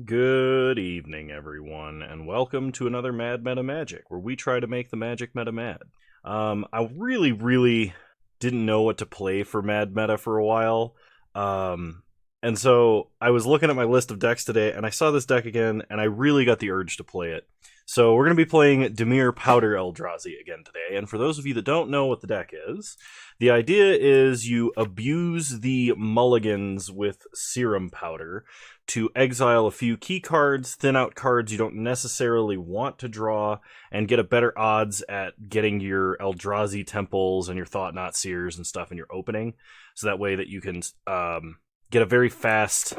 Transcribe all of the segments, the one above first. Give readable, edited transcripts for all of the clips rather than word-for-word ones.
Good evening, everyone, and welcome to another Mad Meta Magic, where we try to make the magic meta mad. I really didn't know what to play for Mad Meta for a while, and so I was looking at my list of decks today, and I saw this deck again, and I really got the urge to play it. So we're going to be playing Dimir Powder Eldrazi again today, and for those of you that don't know what the deck is, the idea is you abuse the mulligans with Serum Powder to exile a few key cards, thin out cards you don't necessarily want to draw, and get a better odds at getting your Eldrazi temples and your Thought Knot Seers and stuff in your opening. So that way that you can get a very fast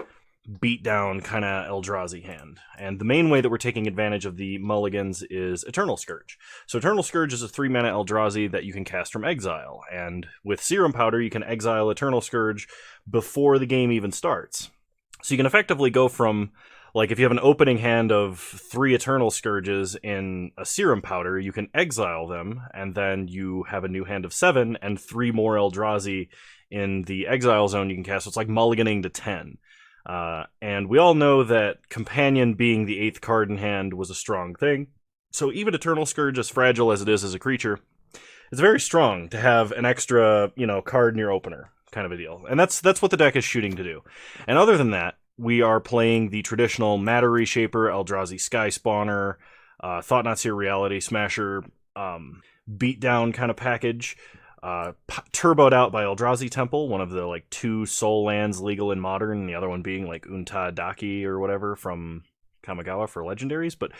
beat down kind of Eldrazi hand. And the main way that we're taking advantage of the mulligans is Eternal Scourge. So Eternal Scourge is a 3-mana Eldrazi that you can cast from exile. And with Serum Powder, you can exile Eternal Scourge before the game even starts. So you can effectively go from, like, if you have an opening hand of 3 Eternal Scourges in a Serum Powder, you can exile them, and then you have a new hand of 7 and 3 more Eldrazi in the exile zone you can cast. So it's like mulliganing to 10. And we all know that Companion being the 8th card in hand was a strong thing. So even Eternal Scourge, as fragile as it is as a creature, it's very strong to have an extra, card in your opener, kind of a deal. And that's what the deck is shooting to do. And other than that, we are playing the traditional Matter Reshaper, Eldrazi Sky Spawner, Thought Knot Seer Reality Smasher, beatdown kind of package. Turboed out by Eldrazi Temple, one of the 2 soul lands legal in Modern, and the other one being Untadaki or whatever from Kamigawa for legendaries. But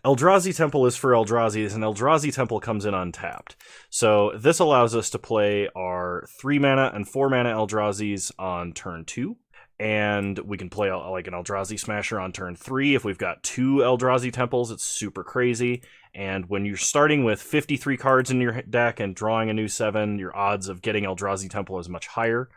Eldrazi Temple is for Eldrazi's, and Eldrazi Temple comes in untapped. So this allows us to play our 3-mana and 4-mana Eldrazi's on turn 2. And we can play an Eldrazi Smasher on turn 3. If we've got 2 Eldrazi Temples, it's super crazy. And when you're starting with 53 cards in your deck and drawing a new 7, your odds of getting Eldrazi Temple is much higher.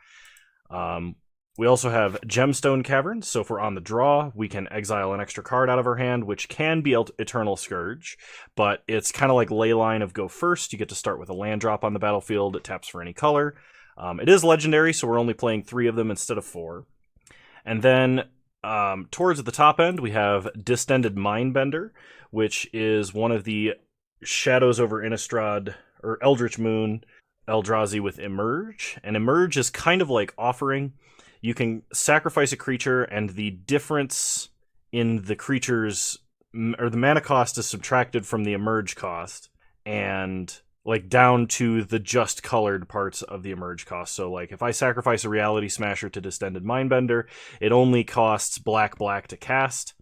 We also have Gemstone Caverns, so if we're on the draw, we can exile an extra card out of our hand, which can be Eternal Scourge, but it's kind of like Leyline of go first. You get to start with a land drop on the battlefield. It taps for any color. It is legendary, so we're only playing 3 of them instead of 4. And then towards the top end, we have Distended Mindbender, which is one of the Shadows over Innistrad, or Eldritch Moon Eldrazi with Emerge. And Emerge is kind of like Offering. You can sacrifice a creature, and the difference in the creature's, or the mana cost is subtracted from the Emerge cost, and down to the just colored parts of the Emerge cost. So if I sacrifice a Reality Smasher to Distended Mindbender, it only costs black to cast.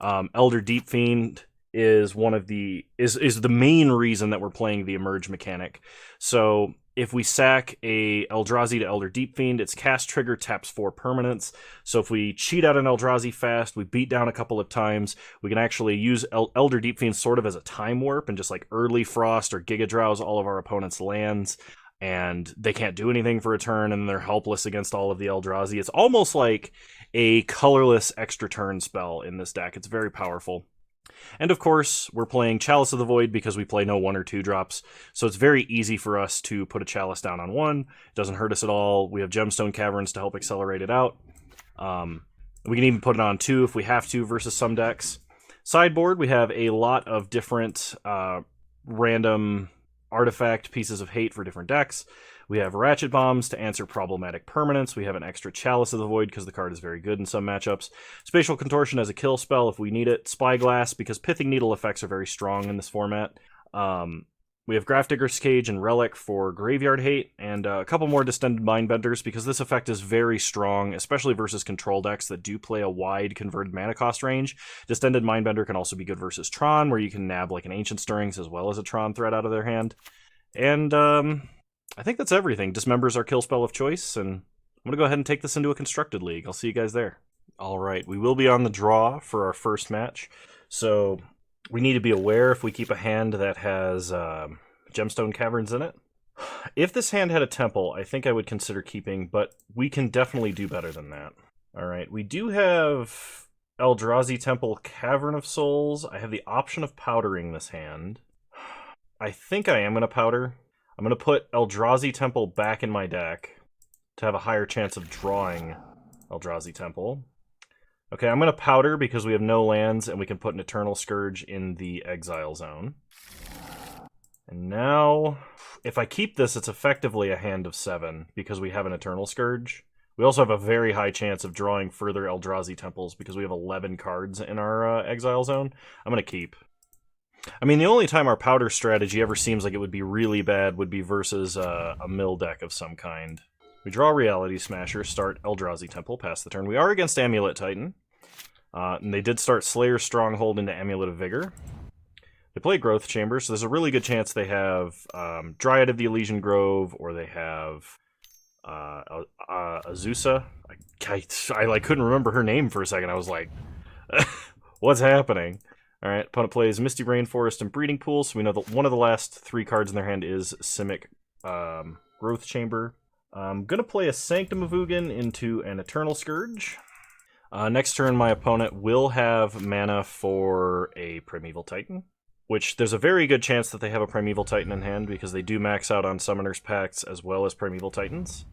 Elder Deep Fiend is one of the is the main reason that we're playing the Emerge mechanic. So if we sack a Eldrazi to Elder Deep Fiend, its cast trigger taps 4 permanents. So if we cheat out an Eldrazi fast, we beat down a couple of times, we can actually use Elder Deep Fiend sort of as a time warp and just early frost or Giga Drowse all of our opponent's lands, and they can't do anything for a turn, and they're helpless against all of the Eldrazi. It's almost like a colorless extra turn spell in this deck. It's very powerful. And of course, we're playing Chalice of the Void because we play no 1 or 2 drops, so it's very easy for us to put a Chalice down on 1. It doesn't hurt us at all. We have Gemstone Caverns to help accelerate it out. We can even put it on 2 if we have to versus some decks. Sideboard, we have a lot of different random artifact pieces of hate for different decks. We have Ratchet Bombs to answer problematic permanents. We have an extra Chalice of the Void because the card is very good in some matchups. Spatial Contortion as a kill spell if we need it. Spyglass because Pithing Needle effects are very strong in this format. We have Grafdigger's Cage and Relic for graveyard hate, and a couple more Distended Mindbenders because this effect is very strong, especially versus control decks that do play a wide converted mana cost range. Distended Mindbender can also be good versus Tron, where you can nab an Ancient Stirrings as well as a Tron threat out of their hand. And I think that's everything. Dismember's our kill spell of choice, and I'm going to go ahead and take this into a constructed league. I'll see you guys there. Alright, we will be on the draw for our first match, so we need to be aware if we keep a hand that has Gemstone Caverns in it. If this hand had a temple, I think I would consider keeping, but we can definitely do better than that. Alright, we do have Eldrazi Temple Cavern of Souls. I have the option of powdering this hand. I think I am going to powder. I'm going to put Eldrazi Temple back in my deck to have a higher chance of drawing Eldrazi Temple. Okay, I'm going to Powder because we have no lands, and we can put an Eternal Scourge in the Exile Zone. And now, if I keep this, it's effectively a hand of 7, because we have an Eternal Scourge. We also have a very high chance of drawing further Eldrazi Temples, because we have 11 cards in our Exile Zone. I'm going to keep. I mean, the only time our Powder strategy ever seems like it would be really bad would be versus a mill deck of some kind. We draw Reality Smasher, start Eldrazi Temple, pass the turn. We are against Amulet Titan. And they did start Slayer's Stronghold into Amulet of Vigor. They play Growth Chamber, so there's a really good chance they have Dryad of the Elysian Grove, or they have Azusa. I couldn't remember her name for a second. I was like, what's happening? Alright, opponent plays Misty Rainforest and Breeding Pool, so we know that one of the last 3 cards in their hand is Simic Growth Chamber. I'm going to play a Sanctum of Ugin into an Eternal Scourge. Next turn, my opponent will have mana for a Primeval Titan, which there's a very good chance that they have a Primeval Titan in hand because they do max out on Summoner's Pacts as well as Primeval Titans.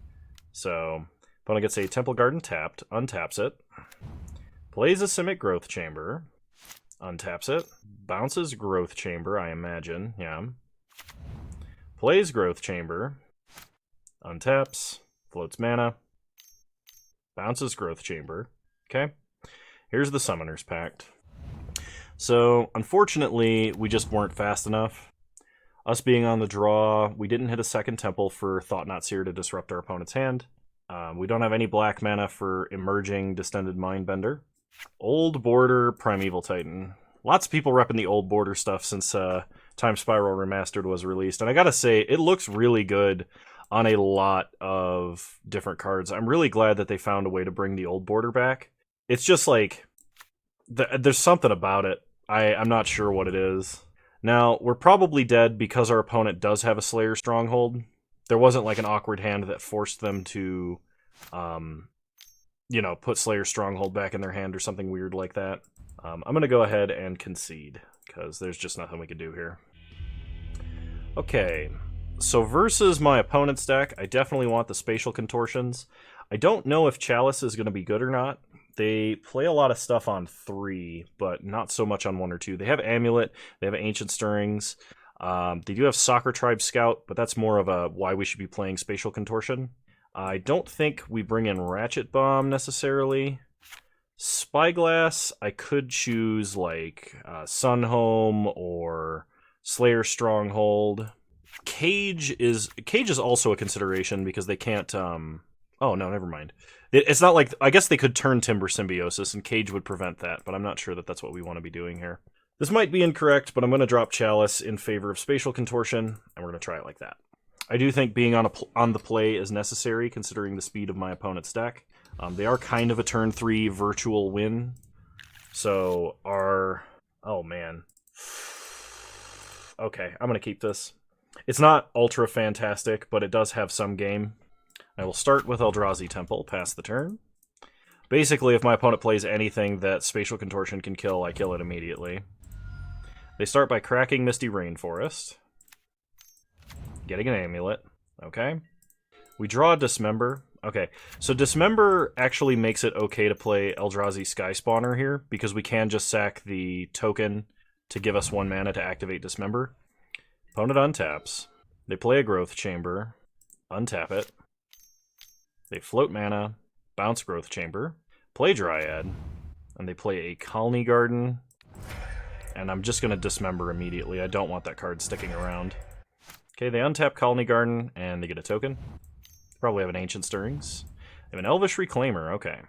So, opponent gets a Temple Garden tapped, untaps it, plays a Simic Growth Chamber, untaps it, bounces Growth Chamber, I imagine, yeah. Plays Growth Chamber, untaps, floats mana, bounces Growth Chamber. Okay, here's the Summoner's Pact. So, unfortunately, we just weren't fast enough. Us being on the draw, we didn't hit a second temple for Thought-Knot Seer to disrupt our opponent's hand. We don't have any black mana for Emerging Distended Mindbender. Old Border Primeval Titan. Lots of people repping the Old Border stuff since Time Spiral Remastered was released. And I gotta say, it looks really good on a lot of different cards. I'm really glad that they found a way to bring the Old Border back. It's just like, there's something about it. I'm not sure what it is. Now, we're probably dead because our opponent does have a Slayer Stronghold. There wasn't like an awkward hand that forced them to, put Slayer Stronghold back in their hand or something weird like that. I'm going to go ahead and concede because there's just nothing we can do here. Okay, so versus my opponent's deck, I definitely want the Spatial Contortions. I don't know if Chalice is going to be good or not. They play a lot of stuff on 3, but not so much on 1 or 2. They have Amulet, they have Ancient Stirrings, they do have Soccer Tribe Scout, but that's more of a why we should be playing Spatial Contortion. I don't think we bring in Ratchet Bomb necessarily. Spyglass, I could choose like Sunhome or Slayer Stronghold. Cage is also a consideration because they can't... Oh, no, never mind. It's not like... I guess they could turn Timber Symbiosis, and Cage would prevent that, but I'm not sure that that's what we want to be doing here. This might be incorrect, but I'm going to drop Chalice in favor of Spatial Contortion, and we're going to try it like that. I do think being on the play is necessary, considering the speed of my opponent's deck. They are kind of a turn 3 virtual win, so our... Oh, man. Okay, I'm going to keep this. It's not ultra fantastic, but it does have some game. I will start with Eldrazi Temple, pass the turn. Basically, if my opponent plays anything that Spatial Contortion can kill, I kill it immediately. They start by cracking Misty Rainforest. Getting an Amulet. Okay. We draw Dismember. Okay, so Dismember actually makes it okay to play Eldrazi Sky Spawner here, because we can just sack the token to give us 1 mana to activate Dismember. Opponent untaps. They play a Growth Chamber. Untap it. They float mana, bounce Growth Chamber, play Dryad, and they play a Colony Garden. And I'm just going to Dismember immediately. I don't want that card sticking around. Okay, they untap Colony Garden, and they get a token. Probably have an Ancient Stirrings. They have an Elvish Reclaimer, okay.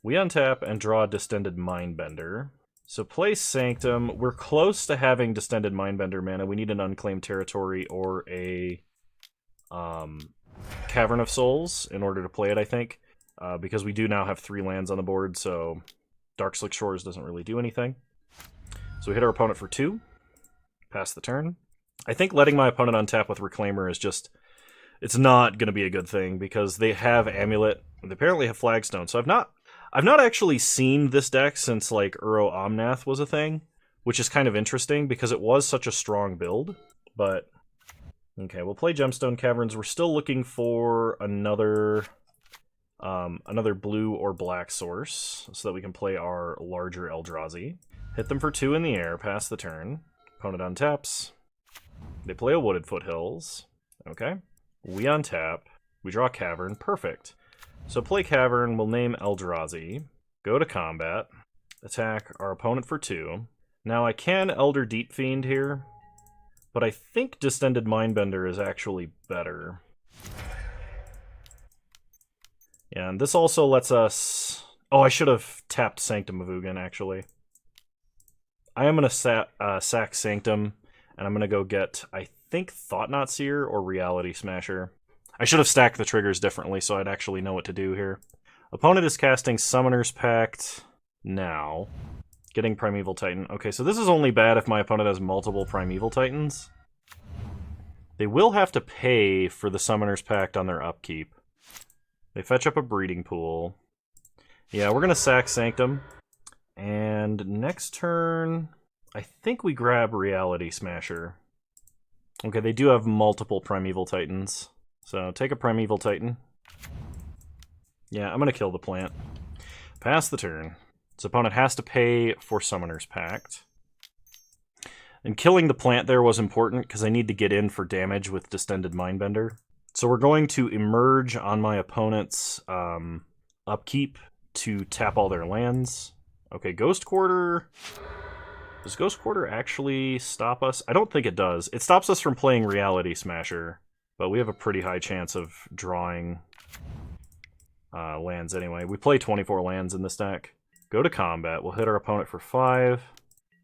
We untap and draw Distended Mindbender. So play Sanctum. We're close to having Distended Mindbender mana. We need an Unclaimed Territory or a Cavern of Souls in order to play it, I think. Because we do now have 3 lands on the board, so Darkslick Shores doesn't really do anything. So we hit our opponent for 2. Pass the turn. I think letting my opponent untap with Reclaimer is just... It's not going to be a good thing, because they have Amulet. They apparently have Flagstone, so I've not actually seen this deck since, like, Uro Omnath was a thing, which is kind of interesting, because it was such a strong build, but... Okay, we'll play Gemstone Caverns. We're still looking for another another blue or black source so that we can play our larger Eldrazi. Hit them for 2 in the air, pass the turn. Opponent untaps. They play a Wooded Foothills. Okay. We untap. We draw Cavern. Perfect. So play Cavern, we'll name Eldrazi. Go to combat. Attack our opponent for 2. Now I can Elder Deep Fiend here, but I think Distended Mindbender is actually better. Yeah, and this also lets us... Oh, I should have tapped Sanctum of Ugin, actually. I am going to sack Sanctum, and I'm going to go get, I think, Thought-Knot Seer or Reality Smasher. I should have stacked the triggers differently so I'd actually know what to do here. Opponent is casting Summoner's Pact now. Getting Primeval Titan. Okay, so this is only bad if my opponent has multiple Primeval Titans. They will have to pay for the Summoner's Pact on their upkeep. They fetch up a Breeding Pool. Yeah, we're going to sack Sanctum. And next turn, I think we grab Reality Smasher. Okay, they do have multiple Primeval Titans. So take a Primeval Titan. Yeah, I'm going to kill the plant. Pass the turn. His opponent has to pay for Summoner's Pact. And killing the plant there was important because I need to get in for damage with Distended Mindbender. So we're going to emerge on my opponent's upkeep to tap all their lands. Okay, Ghost Quarter. Does Ghost Quarter actually stop us? I don't think it does. It stops us from playing Reality Smasher, but we have a pretty high chance of drawing lands anyway. We play 24 lands in this deck. Go to combat. We'll hit our opponent for 5.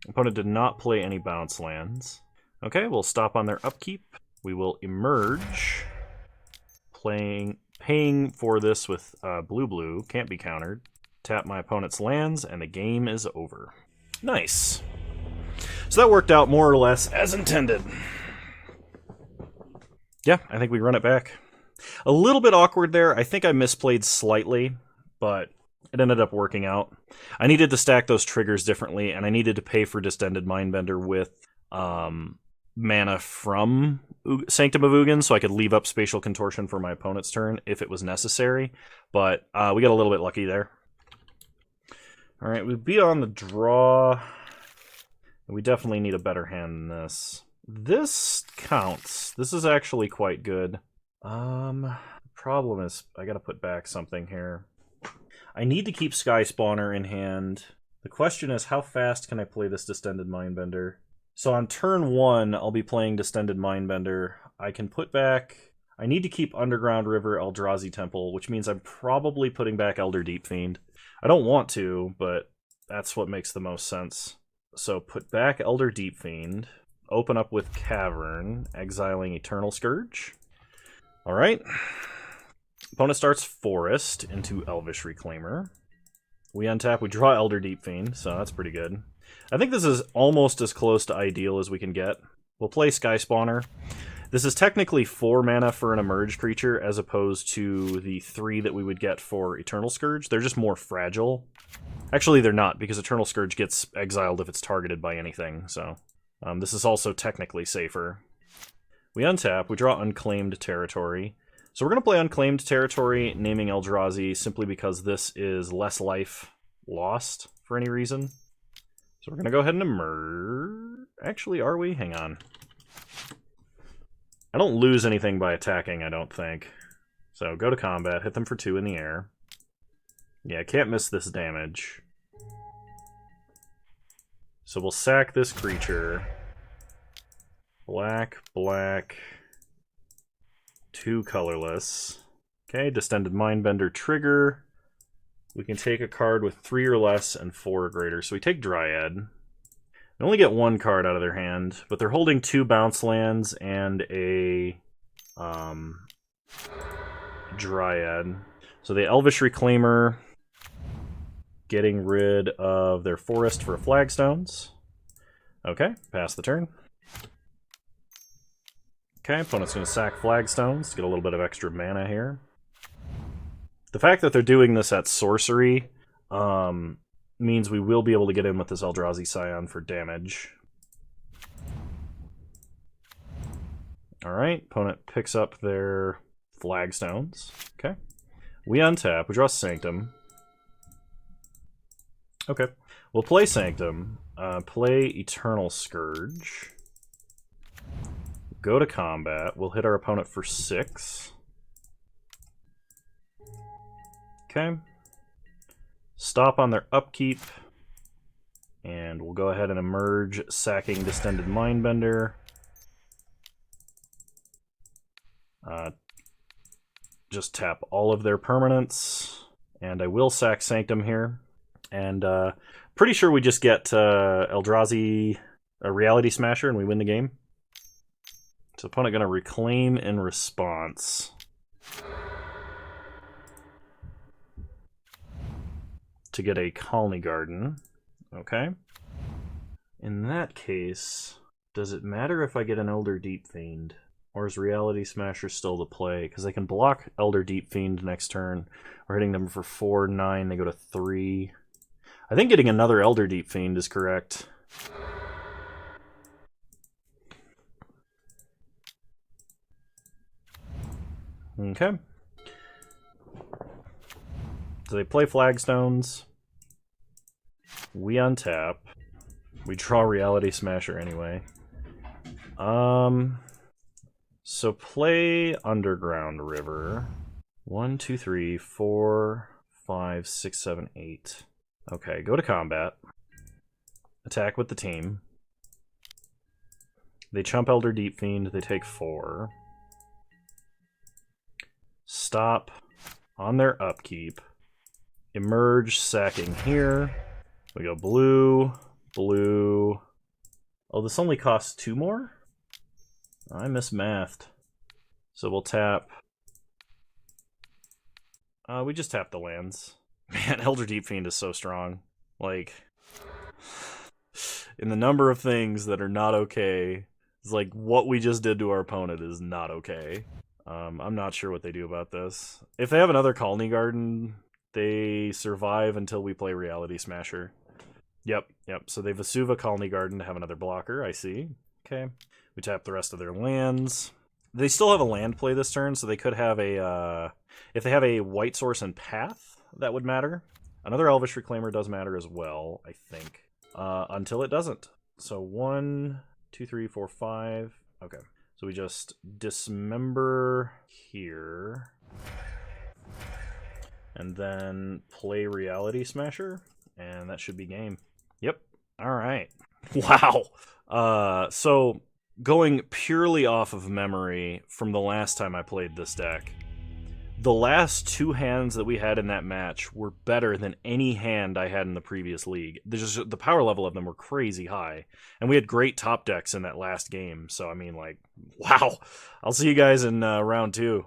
Opponent did not play any bounce lands. Okay, we'll stop on their upkeep. We will emerge. Paying for this with blue-blue. Can't be countered. Tap my opponent's lands, and the game is over. Nice. So that worked out more or less as intended. Yeah, I think we run it back. A little bit awkward there. I think I misplayed slightly, but it ended up working out. I needed to stack those triggers differently, and I needed to pay for Distended Mindbender with mana from Sanctum of Ugin, so I could leave up Spatial Contortion for my opponent's turn if it was necessary. But we got a little bit lucky there. Alright, we'd be on the draw. We definitely need a better hand than this. This counts. This is actually quite good. Problem is, I gotta put back something here. I need to keep Sky Spawner in hand. The question is, how fast can I play this Distended Mindbender? So on turn 1, I'll be playing Distended Mindbender. I can put back... I need to keep Underground River, Eldrazi Temple, which means I'm probably putting back Elder Deep Fiend. I don't want to, but that's what makes the most sense. So put back Elder Deep Fiend. Open up with Cavern, exiling Eternal Scourge. Alright. Opponent starts Forest into Elvish Reclaimer. We untap, we draw Elder Deep Fiend, so that's pretty good. I think this is almost as close to ideal as we can get. We'll play Sky Spawner. This is technically 4 mana for an emerged creature as opposed to the 3 that we would get for Eternal Scourge. They're just more fragile. Actually, they're not, because Eternal Scourge gets exiled if it's targeted by anything, so... this is also technically safer. We untap, we draw Unclaimed Territory. So we're going to play Unclaimed Territory, naming Eldrazi, simply because this is less life lost for any reason. So we're going to go ahead and emerge. Actually, are we? Hang on. I don't lose anything by attacking, I don't think. So go to combat, hit them for 2 in the air. Yeah, I can't miss this damage. So we'll sack this creature. Black, black, 2 colorless. Okay, Distended Mindbender trigger. We can take a card with 3 or less and 4 or greater. So we take Dryad. They only get 1 card out of their hand, but they're holding 2 bounce lands and a Dryad. So the Elvish Reclaimer, getting rid of their forest for flagstones. Okay, pass the turn. Okay, opponent's going to sack flagstones to get a little bit of extra mana here. The fact that they're doing this at sorcery means we will be able to get in with this Eldrazi Scion for damage. Alright, opponent picks up their flagstones. Okay. We untap. We draw Sanctum. Okay. We'll play Sanctum. Play Eternal Scourge. Go to combat. We'll hit our opponent for 6. Okay. Stop on their upkeep. And we'll go ahead and emerge, sacking Distended Mindbender. Just tap all of their permanents. And I will sack Sanctum here. And pretty sure we just get Eldrazi, a Reality Smasher, and we win the game. So opponent going to reclaim in response. To get a Colony Garden. Okay. In that case, does it matter if I get an Elder Deep Fiend? Or is Reality Smasher still the play? Because I can block Elder Deep Fiend next turn. We're hitting them for 4, 9, they go to 3. I think getting another Elder Deep Fiend is correct. Okay. So they play Flagstones. We untap. We draw Reality Smasher anyway. So play Underground River. 1, 2, 3, 4, 5, 6, 7, 8. Okay, go to combat. Attack with the team. They chump Elder Deep Fiend, they take 4. Stop on their upkeep. Emerge, sacking here. We go blue, blue. Oh, this only costs 2 more? I mismathed. So we'll tap. We just tap the lands. Man, Elder Deep Fiend is so strong. Like, in the number of things that are not okay, it's like what we just did to our opponent is not okay. I'm not sure what they do about this. If they have another Colony Garden, they survive until we play Reality Smasher. Yep. So they Vesuva Colony Garden to have another blocker, I see. Okay. We tap the rest of their lands. They still have a land play this turn, so they could have a... if they have a White Source and Path, that would matter. Another Elvish Reclaimer does matter as well, I think. Until it doesn't. So 1, 2, 3, 4, 5. Okay. So we just dismember here. And then play Reality Smasher. And that should be game. Yep. Alright. Wow. So going purely off of memory from the last time I played this deck, the last 2 hands that we had in that match were better than any hand I had in the previous league. The power level of them were crazy high. And we had great top decks in that last game. So, I mean, like, wow. I'll see you guys in round 2.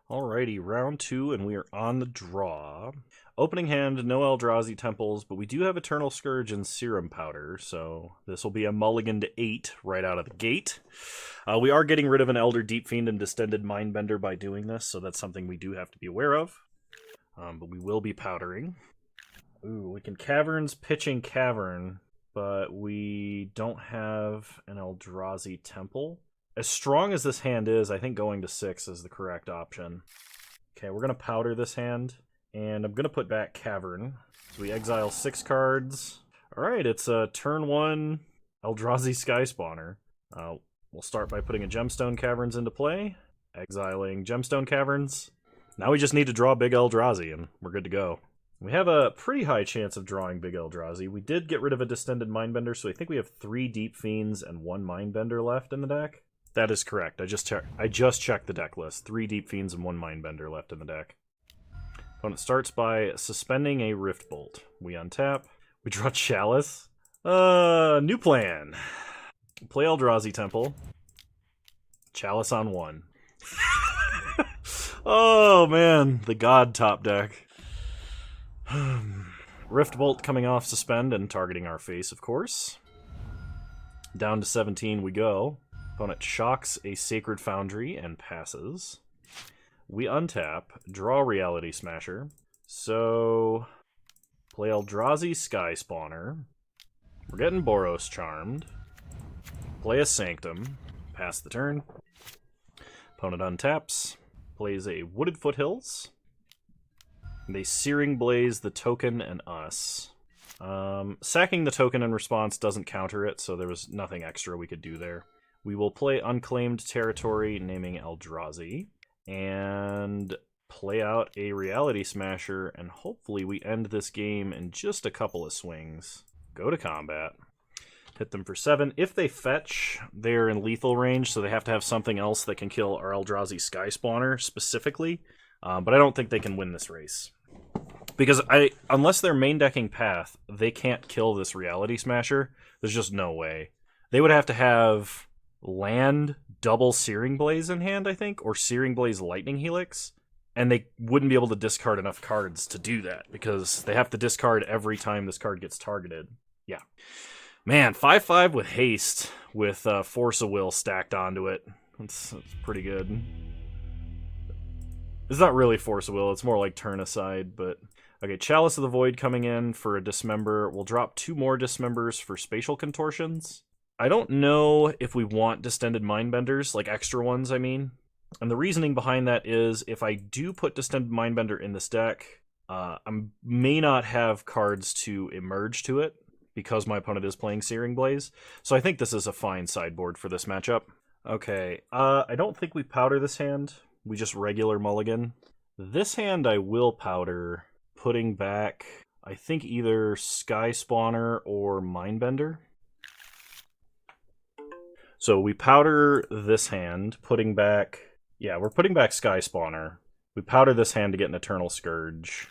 Alrighty, round 2, and we are on the draw. Opening hand, no Eldrazi Temples, but we do have Eternal Scourge and Serum Powder, so this will be a mulligan to 8 right out of the gate. We are getting rid of an Elder Deep Fiend and Distended Mindbender by doing this, so that's something we do have to be aware of. But we will be powdering. Ooh, we can Caverns, Pitching Cavern, but we don't have an Eldrazi Temple. As strong as this hand is, I think going to 6 is the correct option. Okay, we're going to powder this hand. And I'm going to put back Cavern. So we exile 6 cards. Alright, it's a turn 1 Eldrazi Sky Spawner. We'll start by putting a Gemstone Caverns into play. Exiling Gemstone Caverns. Now we just need to draw big Eldrazi, and we're good to go. We have a pretty high chance of drawing big Eldrazi. We did get rid of a Distended Mindbender, so I think we have 3 Deep Fiends and 1 Mindbender left in the deck. That is correct. I just checked the deck list. 3 Deep Fiends and 1 Mindbender left in the deck. Opponent starts by suspending a Rift Bolt. We untap. We draw Chalice. New plan. Play Eldrazi Temple. Chalice on 1. Oh, man. The God top deck. Rift Bolt coming off suspend and targeting our face, of course. Down to 17 we go. Opponent shocks a Sacred Foundry and passes. We untap, draw Reality Smasher. So, play Eldrazi Sky Spawner. We're getting Boros Charmed. Play a Sanctum. Pass the turn. Opponent untaps. Plays a Wooded Foothills. They Searing Blaze the token and us. Sacking the token in response doesn't counter it, so there was nothing extra we could do there. We will play Unclaimed Territory, naming Eldrazi, and play out a Reality Smasher, and hopefully we end this game in just a couple of swings. Go to combat. Hit them for 7. If they fetch, they're in lethal range, so they have to have something else that can kill our Eldrazi Sky Spawner specifically, but I don't think they can win this race. Because unless they're main decking Path, they can't kill this Reality Smasher. There's just no way. They would have to have land double Searing Blaze in hand, I think, or Searing Blaze Lightning Helix, and they wouldn't be able to discard enough cards to do that, because they have to discard every time this card gets targeted. Yeah. Man, 5/5 with haste, with Force of Will stacked onto it. That's pretty good. It's not really Force of Will, it's more like Turn Aside, but... Okay, Chalice of the Void coming in for a Dismember. We'll drop 2 more Dismembers for Spatial Contortions. I don't know if we want Distended Mindbenders, like extra ones, I mean. And the reasoning behind that is, if I do put Distended Mindbender in this deck, I may not have cards to emerge to it, because my opponent is playing Searing Blaze. So I think this is a fine sideboard for this matchup. Okay, I don't think we powder this hand. We just regular mulligan. This hand I will powder, putting back, I think, either Sky Spawner or Mindbender. So we powder this hand, putting back... Yeah, we're putting back Sky Spawner. We powder this hand to get an Eternal Scourge.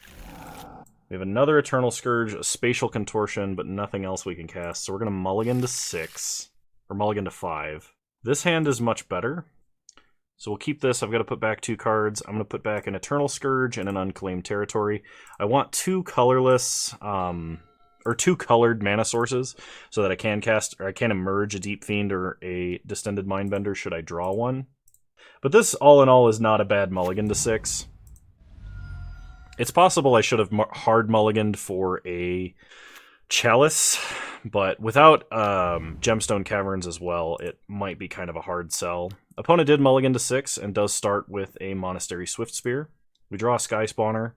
We have another Eternal Scourge, a Spatial Contortion, but nothing else we can cast. So we're going to mulligan to 6, or mulligan to 5. This hand is much better. So we'll keep this. I've got to put back 2 cards. I'm going to put back an Eternal Scourge and an Unclaimed Territory. I want 2 colorless, or 2 colored mana sources, so that I can cast, or I can emerge a Deep Fiend or a Distended Mindbender should I draw one. But this, all in all, is not a bad mulligan to 6. It's possible I should have hard mulliganed for a Chalice, but without Gemstone Caverns as well, it might be kind of a hard sell. Opponent did mulligan to 6 and does start with a Monastery Swiftspear. We draw a Sky Spawner.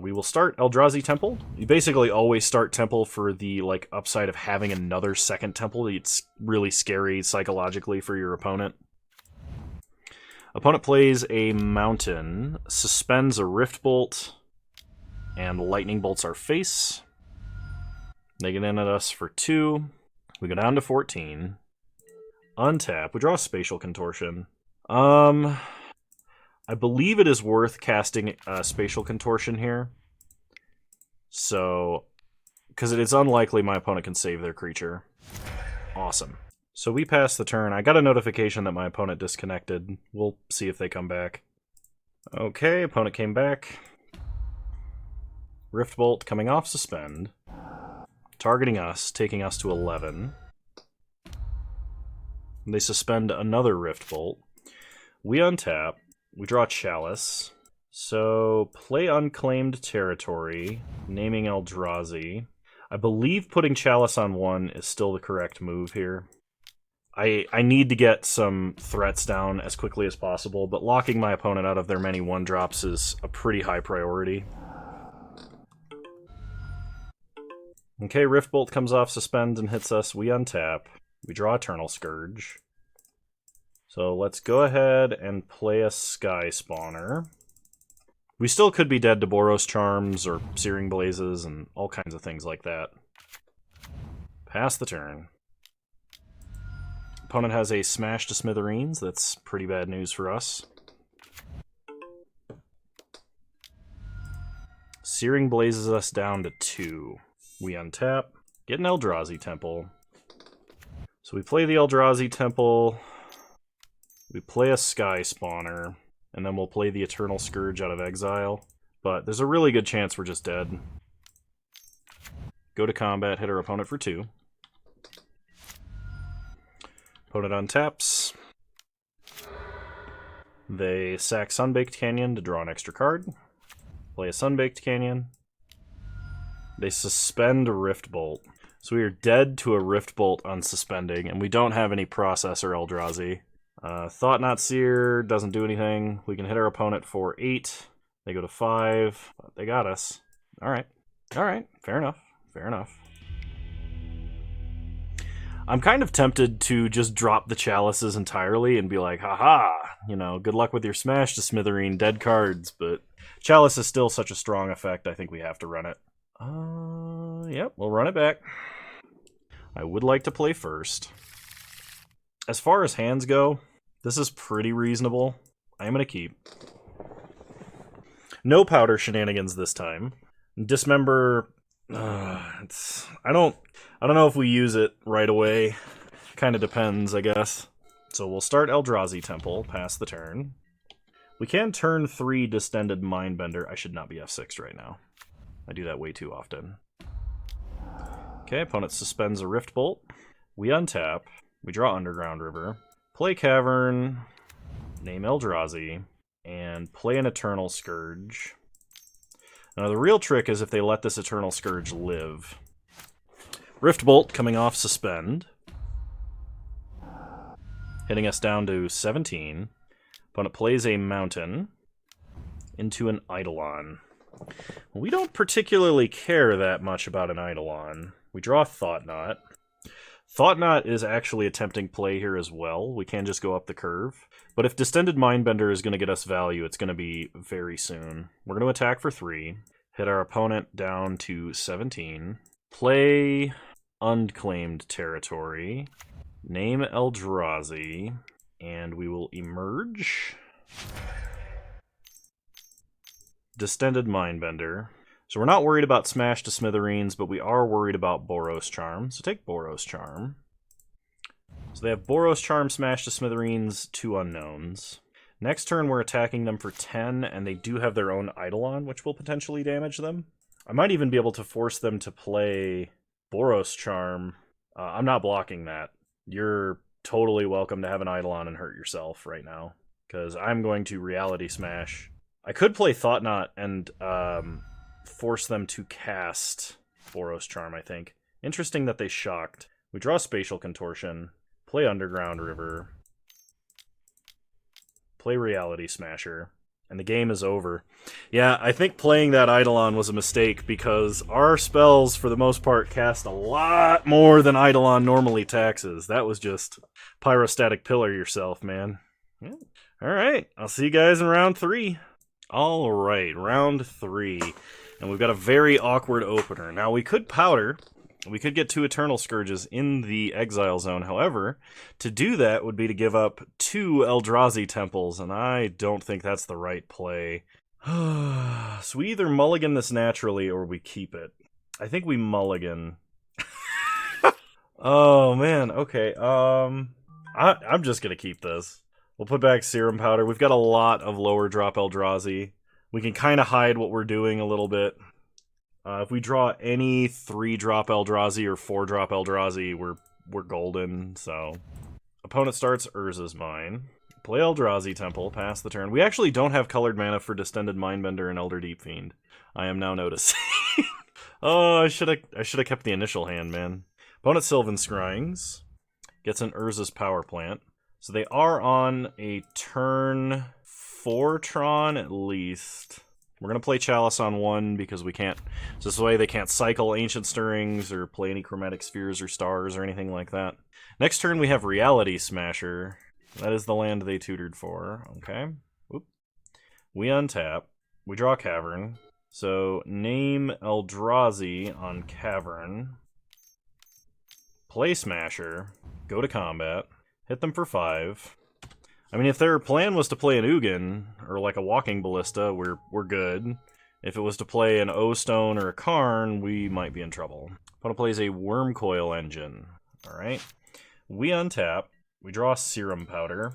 We will start Eldrazi Temple. You basically always start Temple for the upside of having another second Temple. It's really scary psychologically for your opponent. Opponent plays a Mountain, suspends a Rift Bolt, and Lightning Bolts our face. They get in at us for 2. We go down to 14. Untap. We draw a Spatial Contortion. I believe it is worth casting a Spatial Contortion here. So, because it is unlikely my opponent can save their creature. Awesome. So we pass the turn. I got a notification that my opponent disconnected. We'll see if they come back. Okay, opponent came back. Rift Bolt coming off suspend. Targeting us, taking us to 11. They suspend another Rift Bolt. We untap. We draw Chalice. So, play Unclaimed Territory, naming Eldrazi. I believe putting Chalice on 1 is still the correct move here. I need to get some threats down as quickly as possible, but locking my opponent out of their many 1-drops is a pretty high priority. Okay, Rift Bolt comes off suspend and hits us. We untap. We draw Eternal Scourge. So let's go ahead and play a Sky Spawner. We still could be dead to Boros Charms or Searing Blazes and all kinds of things like that. Pass the turn. Opponent has a Smash to Smithereens. That's pretty bad news for us. Searing Blazes us down to 2. We untap. Get an Eldrazi Temple. So we play the Eldrazi Temple. We play a Sky Spawner. And then we'll play the Eternal Scourge out of exile. But there's a really good chance we're just dead. Go to combat, hit our opponent for 2. Opponent untaps. They sack Sunbaked Canyon to draw an extra card. Play a Sunbaked Canyon. They suspend a Rift Bolt. So we are dead to a Rift Bolt on suspending, and we don't have any Processor Eldrazi. Thought Not Seer doesn't do anything. We can hit our opponent for 8. They go to 5. But they got us. Alright. Alright. Fair enough. Fair enough. I'm kind of tempted to just drop the chalices entirely and be like, haha, you know, good luck with your smash to smithereen dead cards, but chalice is still such a strong effect, I think we have to run it. Yep, we'll run it back. I would like to play first. As far as hands go, this is pretty reasonable. I am going to keep. No powder shenanigans this time. Dismember... I don't know if we use it right away. Kind of depends, I guess. So we'll start Eldrazi Temple, pass the turn. We can turn 3 Distended Mindbender. I should not be F6 right now. I do that way too often. Okay, opponent suspends a Rift Bolt. We untap. We draw Underground River. Play Cavern. Name Eldrazi. And play an Eternal Scourge. Now, the real trick is if they let this Eternal Scourge live. Rift Bolt coming off Suspend. Hitting us down to 17. Opponent plays a Mountain into an Eidolon. We don't particularly care that much about an Eidolon. We draw Thought-Knot. Thought-Knot is actually a tempting play here as well. We can just go up the curve. But if Distended Mindbender is going to get us value, it's going to be very soon. We're going to attack for 3. Hit our opponent down to 17. Play Unclaimed Territory. Name Eldrazi. And we will emerge. Distended Mindbender. So we're not worried about Smash to Smithereens, but we are worried about Boros Charm. So take Boros Charm. So they have Boros Charm, Smash to Smithereens, 2 unknowns. Next turn we're attacking them for 10, and they do have their own Eidolon, which will potentially damage them. I might even be able to force them to play Boros Charm. I'm not blocking that. You're totally welcome to have an Eidolon and hurt yourself right now, because I'm going to Reality Smash. I could play Thought-Knot and force them to cast Boros Charm, I think. Interesting that they shocked. We draw Spatial Contortion, play Underground River, play Reality Smasher, and the game is over. Yeah, I think playing that Eidolon was a mistake because our spells, for the most part, cast a lot more than Eidolon normally taxes. That was just Pyrostatic Pillar yourself, man. Yeah. Alright, I'll see you guys in round 3. Alright, round 3. And we've got a very awkward opener. Now, we could powder. We could get 2 Eternal Scourges in the Exile Zone. However, to do that would be to give up 2 Eldrazi Temples, and I don't think that's the right play. So we either mulligan this naturally or we keep it. I think we mulligan. Oh, man. Okay. I'm just going to keep this. We'll put back Serum Powder. We've got a lot of lower drop Eldrazi. We can kind of hide what we're doing a little bit. If we draw any 3-drop Eldrazi or 4-drop Eldrazi, we're golden, so... Opponent starts Urza's Mine. Play Eldrazi Temple, pass the turn. We actually don't have colored mana for Distended Mindbender and Elder Deep Fiend. I am now noticing. Oh, I should have kept the initial hand, man. Opponent Sylvan Scryings. Gets an Urza's Power Plant. So they are on a turn 4 Tron at least. We're going to play Chalice on 1 because we can't... So this way they can't cycle Ancient Stirrings or play any Chromatic Spheres or Stars or anything like that. Next turn we have Reality Smasher. That is the land they tutored for. Okay. Oop. We untap. We draw Cavern. So name Eldrazi on Cavern. Play Smasher. Go to combat. Hit them for 5. I mean, if their plan was to play an Ugin, or like a Walking Ballista, we're good. If it was to play an O-Stone or a Karn, we might be in trouble. Opponent plays a Wormcoil Engine. Alright. We untap. We draw Serum Powder.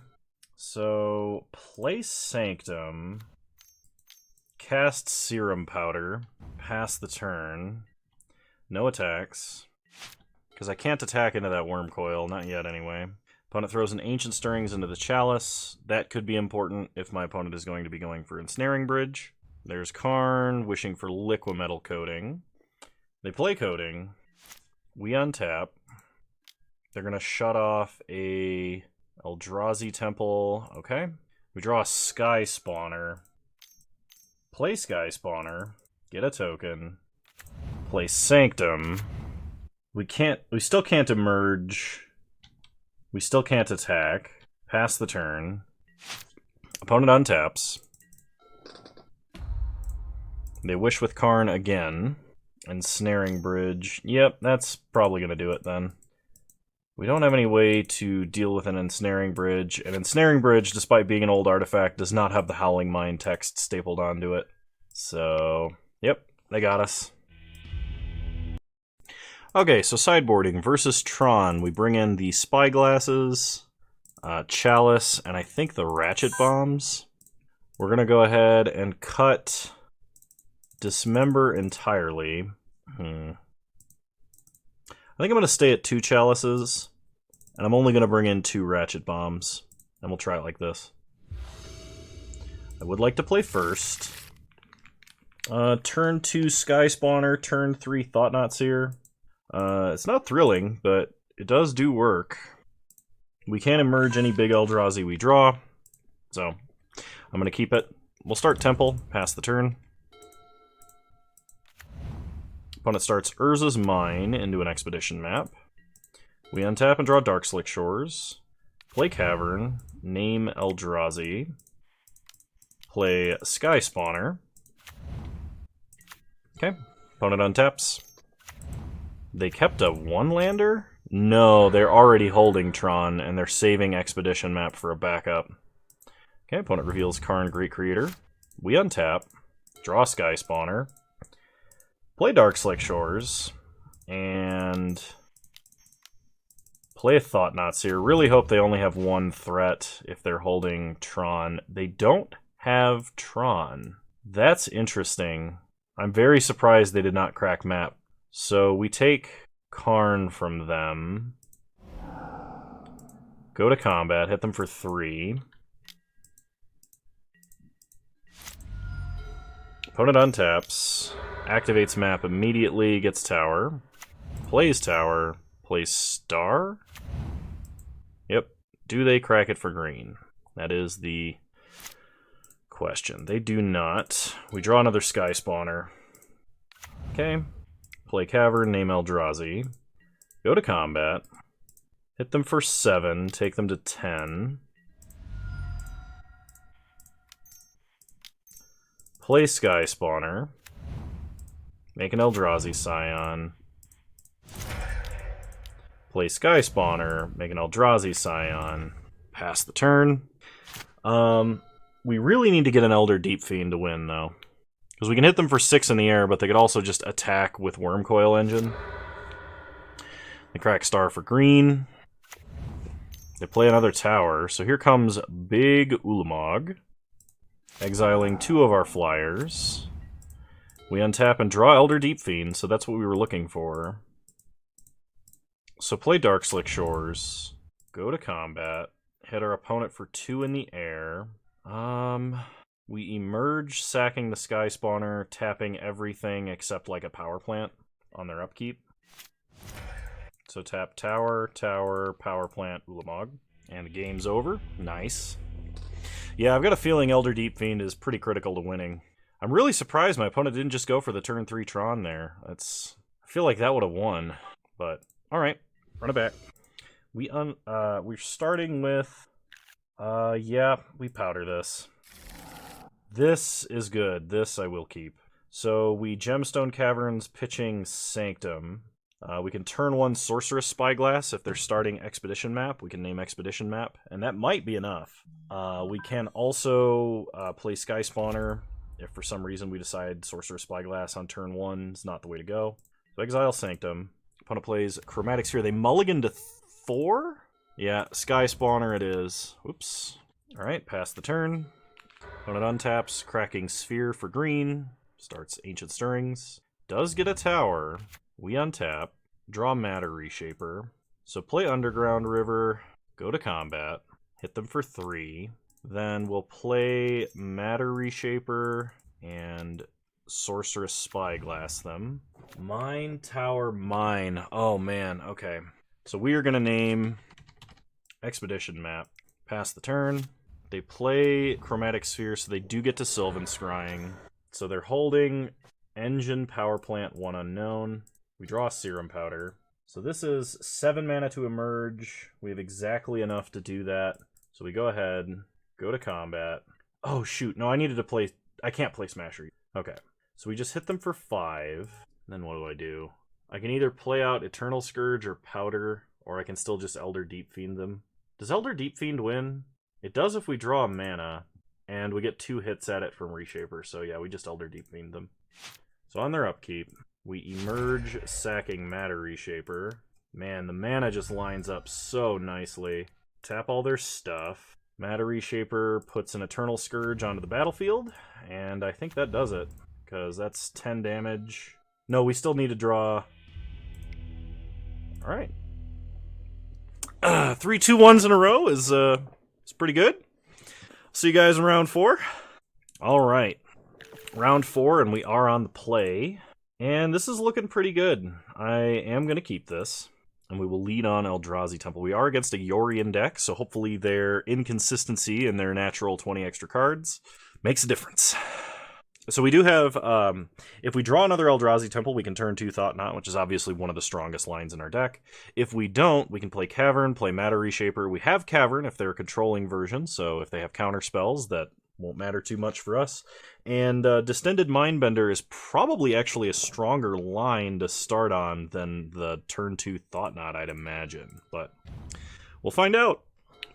So, play Sanctum. Cast Serum Powder. Pass the turn. No attacks. Because I can't attack into that Wormcoil, not yet anyway. Opponent throws an Ancient Stirrings into the Chalice. That could be important if my opponent is going to be going for Ensnaring Bridge. There's Karn, wishing for Liquimetal Coating. They play Coating. We untap. They're going to shut off a Eldrazi Temple. Okay. We draw a Sky Spawner. Play Sky Spawner, get a token, play Sanctum. We still can't emerge. We still can't attack. Pass the turn. Opponent untaps. They Wish with Karn again. Ensnaring Bridge. Yep, that's probably going to do it then. We don't have any way to deal with an Ensnaring Bridge. An Ensnaring Bridge, despite being an old artifact, does not have the Howling Mine text stapled onto it. So, yep, they got us. Okay, so sideboarding versus Tron. We bring in the Spyglasses, Chalice, and I think the Ratchet Bombs. We're going to go ahead and cut Dismember entirely. I think I'm going to stay at 2 Chalices, and I'm only going to bring in 2 Ratchet Bombs, and we'll try it like this. I would like to play first. Turn 2 Sky Spawner, turn 3 Thought-Knot Seer. It's not thrilling, but it does do work. We can't emerge any big Eldrazi we draw, so I'm going to keep it. We'll start Temple, pass the turn. Opponent starts Urza's Mine into an Expedition map. We untap and draw Darkslick Shores. Play Cavern, name Eldrazi. Play Sky Spawner. Okay, opponent untaps. They kept a 1-lander? No, they're already holding Tron, and they're saving Expedition map for a backup. Okay, opponent reveals Karn Great Creator. We untap, draw Sky Spawner, play Darkslick Shores, and play a Thought-Knot Seer. Really hope they only have 1 threat if they're holding Tron. They don't have Tron. That's interesting. I'm very surprised they did not crack map. So we take Karn from them, go to combat, hit them for 3. Opponent untaps, activates map immediately, gets tower, plays star. Yep. Do they crack it for green? That is the question. They do not. We draw another Sky Spawner. Okay. Play Cavern, name Eldrazi. Go to combat. Hit them for 7, take them to 10. Play Sky Spawner. Make an Eldrazi Scion. Play Sky Spawner. Make an Eldrazi Scion. Pass the turn. We really need to get an Elder Deep Fiend to win, though. Because we can hit them for 6 in the air, but they could also just attack with Wormcoil Engine. They crack star for green. They play another tower. So here comes Big Ulamog, exiling 2 of our flyers. We untap and draw Elder Deep Fiend, so that's what we were looking for. So play Darkslick Shores. Go to combat. Hit our opponent for 2 in the air. We emerge, sacking the Sky Spawner, tapping everything except like a power plant on their upkeep. So tap tower, power plant, Ulamog. And the game's over. Nice. Yeah, I've got a feeling Elder Deep Fiend is pretty critical to winning. I'm really surprised my opponent didn't just go for the turn 3 Tron there. I feel like that would have won. But, alright. Run it back. We're starting with... yeah, we powder this. This is good. This I will keep. So we Gemstone Caverns, pitching Sanctum. We can turn 1 Sorceress Spyglass if they're starting Expedition map. We can name Expedition map, and that might be enough. We can also play Sky Spawner if for some reason we decide Sorceress Spyglass on turn 1 is not the way to go. So exile Sanctum. Opponent plays Chromatic Sphere. They mulligan to 4? Yeah, Sky Spawner it is. Oops. Alright, pass the turn. Opponent untaps, cracking Sphere for green. Starts Ancient Stirrings. Does get a tower. We untap. Draw Matter Reshaper. So play Underground River. Go to combat. Hit them for 3. Then we'll play Matter Reshaper and Sorceress Spyglass them. Mine, Tower, Mine. Oh man, okay. So we are going to name Expedition map. Pass the turn. They play Chromatic Sphere, so they do get to Sylvan Scrying. So they're holding Engine, Power Plant, 1 unknown. We draw Serum Powder. So this is 7 mana to emerge. We have exactly enough to do that. So we go ahead, go to combat. Oh shoot, no, I needed to play... I can't play Smasher. Okay, so we just hit them for 5. Then what do? I can either play out Eternal Scourge or Powder, or I can still just Elder Deep Fiend them. Does Elder Deep Fiend win? It does if we draw a mana, and we get 2 hits at it from Reshaper, so yeah, we just Elder Deep Fiend them. So on their upkeep, we emerge, sacking Matter Reshaper. Man, the mana just lines up so nicely. Tap all their stuff. Matter Reshaper puts an Eternal Scourge onto the battlefield, and I think that does it, because that's 10 damage. No, we still need to draw... Alright. 3 2-1s in a row is pretty good. See you guys in round 4. Alright. Round 4, and we are on the play. And this is looking pretty good. I am going to keep this. And we will lead on Eldrazi Temple. We are against a Yorion deck, so hopefully their inconsistency in their natural 20 extra cards makes a difference. So we do have, if we draw another Eldrazi Temple, we can turn 2 Thought Knot, which is obviously one of the strongest lines in our deck. If we don't, we can play Cavern, play Matter Reshaper. We have Cavern if they're a controlling version, so if they have counter spells, that won't matter too much for us. And Distended Mindbender is probably actually a stronger line to start on than the turn 2 Thought Knot, I'd imagine. But we'll find out.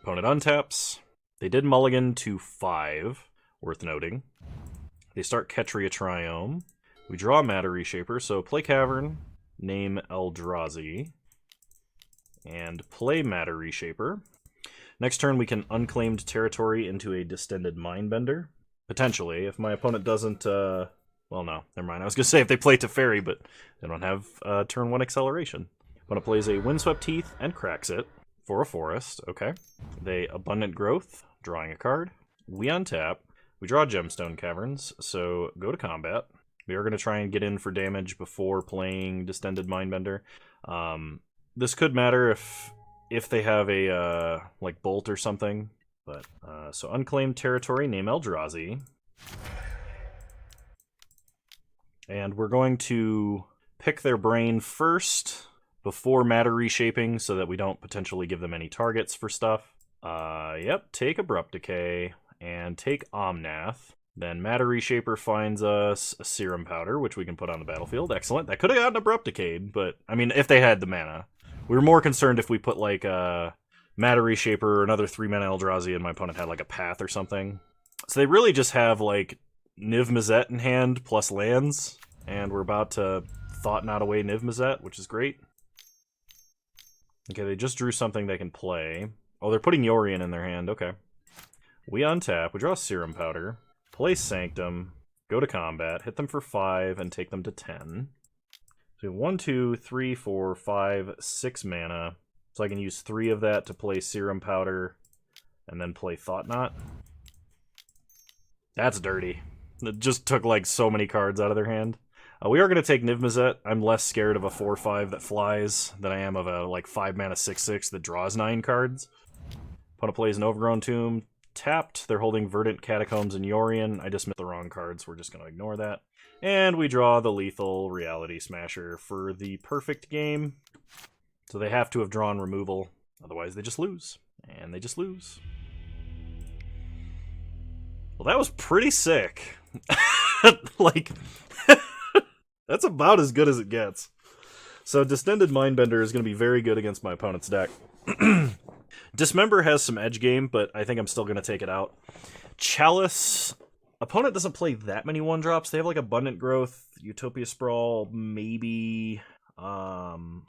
Opponent untaps. They did mulligan to 5, worth noting. They start Ketria Triome. We draw Matter Reshaper, so play Cavern, name Eldrazi, and play Matter Reshaper. Next turn, we can Unclaimed Territory into a Distended Mindbender. Potentially, if my opponent doesn't... well, no, never mind. I was going to say if they play Teferi, but they don't have turn 1 acceleration. Opponent plays a Windswept Heath and cracks it for a forest. Okay. They Abundant Growth, drawing a card. We untap. We draw Gemstone Caverns, so go to combat. We are going to try and get in for damage before playing Distended Mindbender. This could matter if they have a like Bolt or something. But so Unclaimed Territory, name Eldrazi. And we're going to pick their brain first before Matter Reshaping so that we don't potentially give them any targets for stuff. Yep, take Abrupt Decay. And take Omnath. Then Matter Reshaper finds us a Serum Powder, which we can put on the battlefield. Excellent. That could have gotten Abrupt Decayed, but, I mean, if they had the mana. We were more concerned if we put, like, Matter Reshaper or another 3-mana Eldrazi and my opponent had, like, a Path or something. So they really just have, like, Niv Mizzet in hand plus lands, and we're about to Thought Knot away Niv Mizzet, which is great. Okay, they just drew something they can play. Oh, they're putting Yorion in their hand. Okay. We untap, we draw Serum Powder, play Sanctum, go to combat, hit them for 5, and take them to 10. So we have 1, 2, 3, 4, 5, 6 mana. So I can use 3 of that to play Serum Powder, and then play Thought Knot. That's dirty. It just took like so many cards out of their hand. We are going to take Niv Mizzet. I'm less scared of a 4-5 that flies than I am of a like 5-mana 6-6 that draws 9 cards. Opponent plays an Overgrown Tomb. Tapped, they're holding Verdant Catacombs and Yorion. I dismissed the wrong cards, we're just going to ignore that. And we draw the lethal Reality Smasher for the perfect game. So they have to have drawn removal, otherwise they just lose. And they just lose. Well, that was pretty sick. Like, that's about as good as it gets. So Distended Mindbender is going to be very good against my opponent's deck. Dismember has some edge game, but I think I'm still going to take it out. Chalice, opponent doesn't play that many 1-drops. They have like Abundant Growth, Utopia Sprawl, maybe some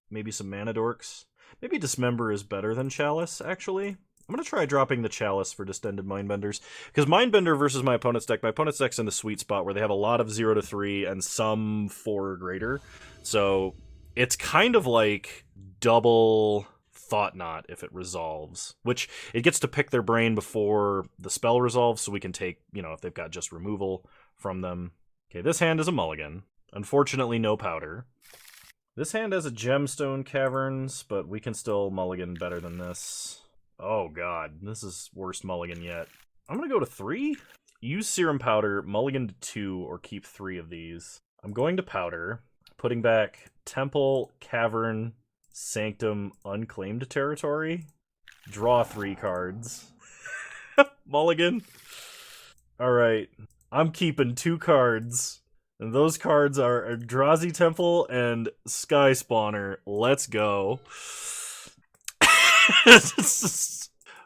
Mana Dorks. Maybe Dismember is better than Chalice, actually. I'm going to try dropping the Chalice for Distended Mindbenders. Because Mindbender versus my opponent's deck's in the sweet spot where they have a lot of 0-3 and some 4 or greater. So it's kind of like double Thought Knot if it resolves, which it gets to pick their brain before the spell resolves, so we can take, if they've got just removal from them. Okay, this hand is a mulligan. Unfortunately, no powder. This hand has a Gemstone Caverns, but we can still mulligan better than this. Oh god, this is worst mulligan yet. I'm gonna go to 3? use Serum Powder, mulligan to 2, or keep 3 of these. I'm going to Powder, putting back Temple, Cavern, Sanctum, Unclaimed Territory. Draw 3 cards. Mulligan. Alright. I'm keeping 2 cards. And those cards are Eldrazi Temple and Sky Spawner. Let's go.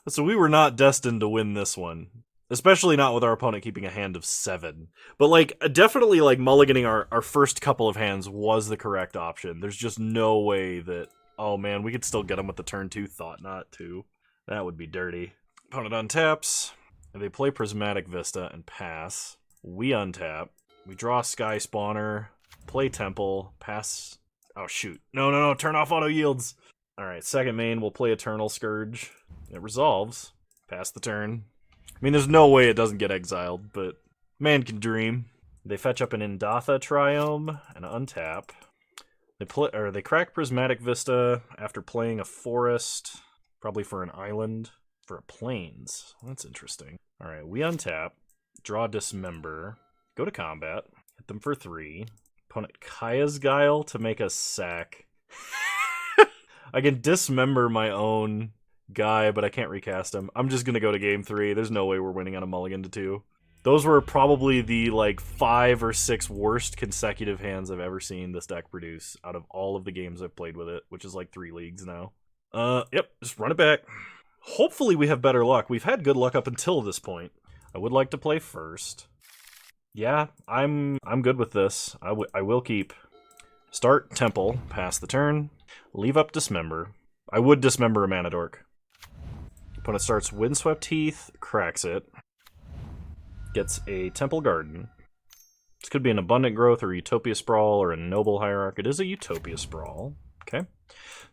So we were not destined to win this one. Especially not with our opponent keeping a hand of 7. But, like, definitely, like, mulliganing our first couple of hands was the correct option. There's just no way that... Oh, man, we could still get them with the turn 2 Thought Knot, too. That would be dirty. Opponent untaps. They play Prismatic Vista and pass. We untap. We draw Sky Spawner. Play Temple. Pass... Oh, shoot. No. Turn off auto yields. Alright, second main, we'll play Eternal Scourge. It resolves. Pass the turn. I mean, there's no way it doesn't get exiled, but man can dream. They fetch up an Indatha Triome and untap. They crack Prismatic Vista after playing a forest, probably for an island, for a plains. That's interesting. All right, we untap, draw Dismember, go to combat, hit them for 3. Opponent Kaya's Guile to make us sack. I can dismember my own guy, but I can't recast him. I'm just gonna go to game 3. There's no way we're winning on a mulligan to 2. Those were probably the, like, 5 or 6 worst consecutive hands I've ever seen this deck produce out of all of the games I've played with it, which is like 3 leagues now. Yep, just run it back. Hopefully we have better luck. We've had good luck up until this point. I would like to play first. Yeah, I'm good with this. I will keep. Start Temple, pass the turn, leave up Dismember. I would Dismember a Mana Dork. Opponent starts Windswept Heath, cracks it. Gets a Temple Garden. This could be an Abundant Growth or Utopia Sprawl or a Noble Hierarch. It is a Utopia Sprawl. Okay.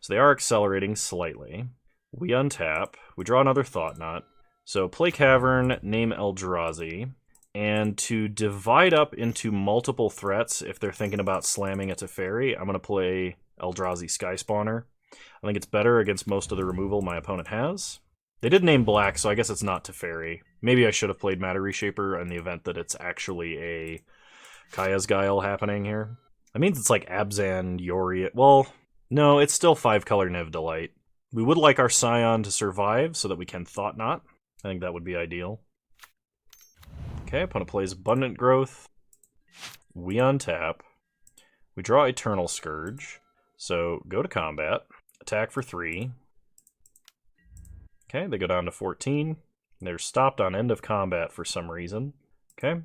So they are accelerating slightly. We untap. We draw another Thought Knot. So play Cavern, name Eldrazi. And to divide up into multiple threats, if they're thinking about slamming a Teferi, I'm going to play Eldrazi Sky Spawner. I think it's better against most of the removal my opponent has. They did name black, so I guess it's not Teferi. Maybe I should have played Matter Reshaper in the event that it's actually a Kaya's Guile happening here. That means it's like Abzan, Yori... Well, no, it's still 5-color Niv Delight. We would like our Scion to survive so that we can Thought Knot. I think that would be ideal. Okay, opponent plays Abundant Growth. We untap. We draw Eternal Scourge. So go to combat. Attack for 3. Okay, they go down to 14. They're stopped on end of combat for some reason. Okay.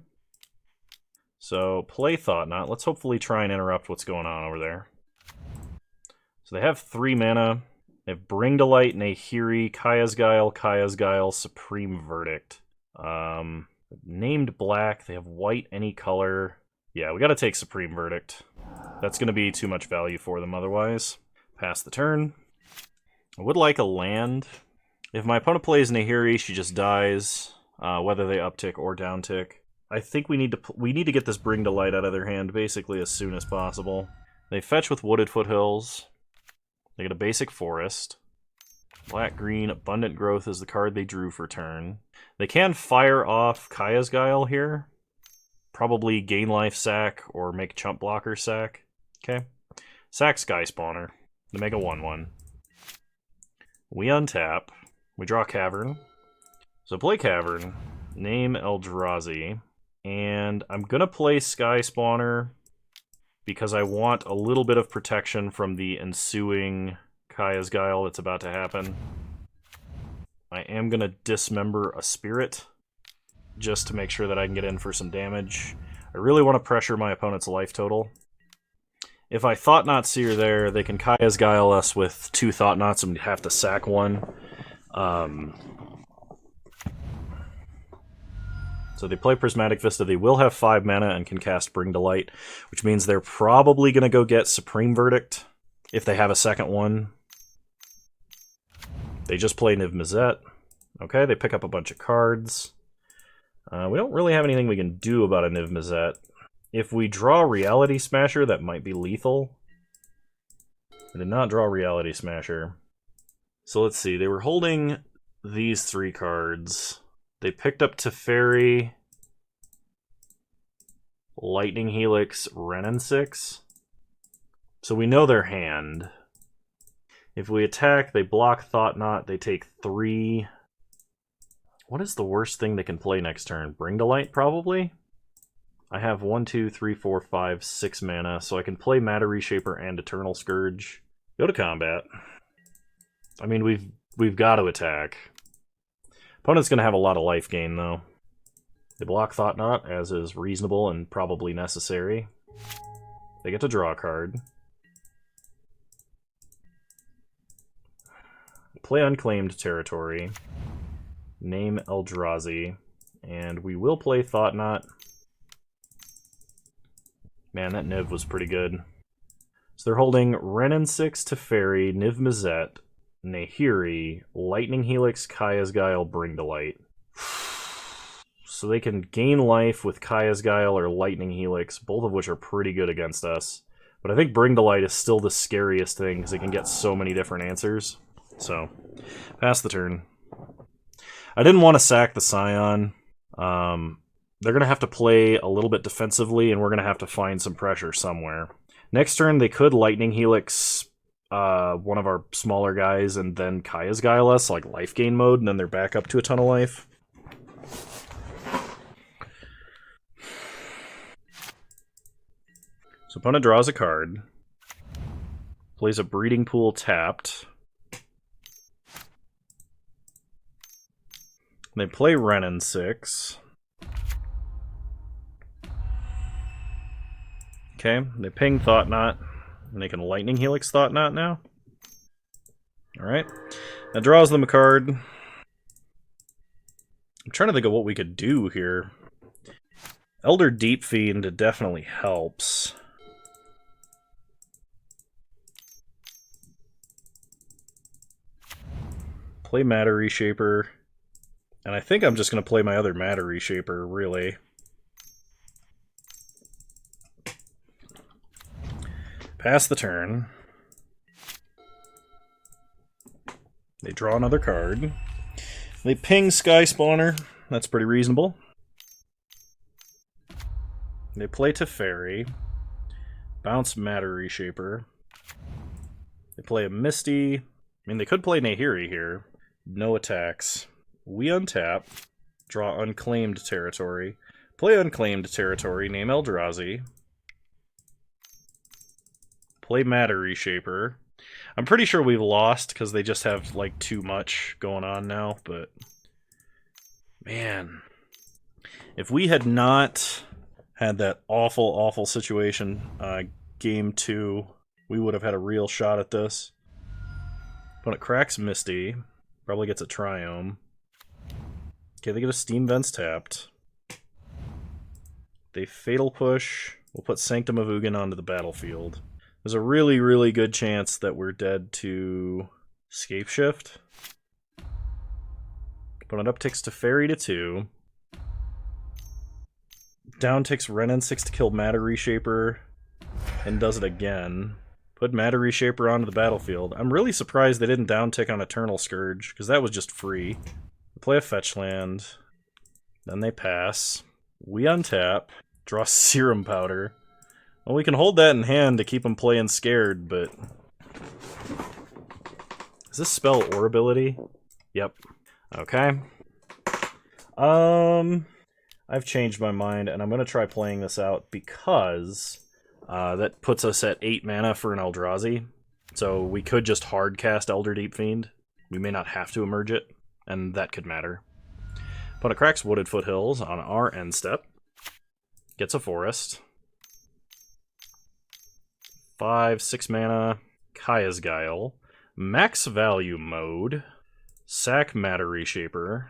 So play Thought Knot. Let's hopefully try and interrupt what's going on over there. So they have 3 mana. They have Bring to Light, Nahiri, Kaya's Guile, Supreme Verdict. Named black. They have white, any color. Yeah, we gotta take Supreme Verdict. That's gonna be too much value for them otherwise. Pass the turn. I would like a land. If my opponent plays Nahiri, she just dies, whether they uptick or downtick. I think we need to get this Bring to Light out of their hand basically as soon as possible. They fetch with Wooded Foothills. They get a basic forest. Black-green, Abundant Growth is the card they drew for turn. They can fire off Kaya's Guile here. Probably gain life sack or make chump blocker sack. Okay. Sack Sky Spawner. They make a 1/1. We untap. We draw Cavern. So play Cavern. Name Eldrazi. And I'm going to play Sky Spawner because I want a little bit of protection from the ensuing Kaya's Guile that's about to happen. I am going to dismember a Spirit just to make sure that I can get in for some damage. I really want to pressure my opponent's life total. If I Thought Knot Seer there, they can Kaya's Guile us with 2 Thought Knots and have to sack 1. So they play Prismatic Vista. They will have 5 mana and can cast Bring to Light, which means they're probably going to go get Supreme Verdict if they have a second one. They just play Niv Mizzet. Okay, they pick up a bunch of cards. We don't really have anything we can do about a Niv Mizzet. If we draw Reality Smasher, that might be lethal. I did not draw Reality Smasher. So let's see, they were holding these 3 cards. They picked up Teferi. Lightning Helix, Renin 6. So we know their hand. If we attack, they block Thought Knot, they take 3. What is the worst thing they can play next turn? Bring to Light, probably? I have 1, 2, 3, 4, 5, 6 mana, so I can play Matter Reshaper and Eternal Scourge. Go to combat. I mean, we've got to attack. Opponent's going to have a lot of life gain, though. They block Thought Knot, as is reasonable and probably necessary. They get to draw a card. Play Unclaimed Territory. Name Eldrazi. And we will play Thought Knot. Man, that Niv was pretty good. So they're holding Renin 6 Teferi, Niv Mizzet, Nahiri, Lightning Helix, Kaya's Guile, Bring to Light. So they can gain life with Kaya's Guile or Lightning Helix, both of which are pretty good against us. But I think Bring to Light is still the scariest thing, because it can get so many different answers. So, pass the turn. I didn't want to sack the Scion. They're going to have to play a little bit defensively, and we're going to have to find some pressure somewhere. Next turn, they could Lightning Helix one of our smaller guys, and then Kaya's Guile us, like life gain mode, and then they're back up to a ton of life. So opponent draws a card, plays a Breeding Pool tapped. They play Renin 6. Okay, they ping Thought Knot, and they can Lightning Helix Thought Knot now. Alright, that draws them a card. I'm trying to think of what we could do here. Elder Deep Fiend definitely helps. Play Matter Reshaper. And I think I'm just going to play my other Matter Reshaper, really. Pass the turn. They draw another card. They ping Sky Spawner. That's pretty reasonable. They play Teferi. Bounce Matter Reshaper. They play a Misty. I mean, they could play Nahiri here. No attacks. We untap. Draw Unclaimed Territory. Play Unclaimed Territory. Name Eldrazi. Play Matter Reshaper. I'm pretty sure we've lost because they just have like too much going on now, but man, if we had not had that awful situation game 2, we would have had a real shot at this. When it cracks Misty, probably gets a Triome. Okay, they get a Steam Vents tapped. They Fatal Push. We'll put Sanctum of Ugin onto the battlefield. There's a really good chance that we're dead to Scapeshift. Opponent upticks Teferi to 2. Downticks Renin 6 to kill Matter Reshaper. And does it again. Put Matter Reshaper onto the battlefield. I'm really surprised they didn't downtick on Eternal Scourge, because that was just free. They play a fetch land. Then they pass. We untap. Draw Serum Powder. Well, we can hold that in hand to keep them playing scared, but... Does this spell Or ability? Yep. Okay. I've changed my mind, and I'm going to try playing this out because that puts us at 8 mana for an Eldrazi. So we could just hard cast Elder Deep Fiend. We may not have to emerge it, and that could matter. Opponent cracks Wooded Foothills on our end step. Gets a Forest. 5, 6 mana, Kaya's Guile, max value mode, sack Matter Reshaper.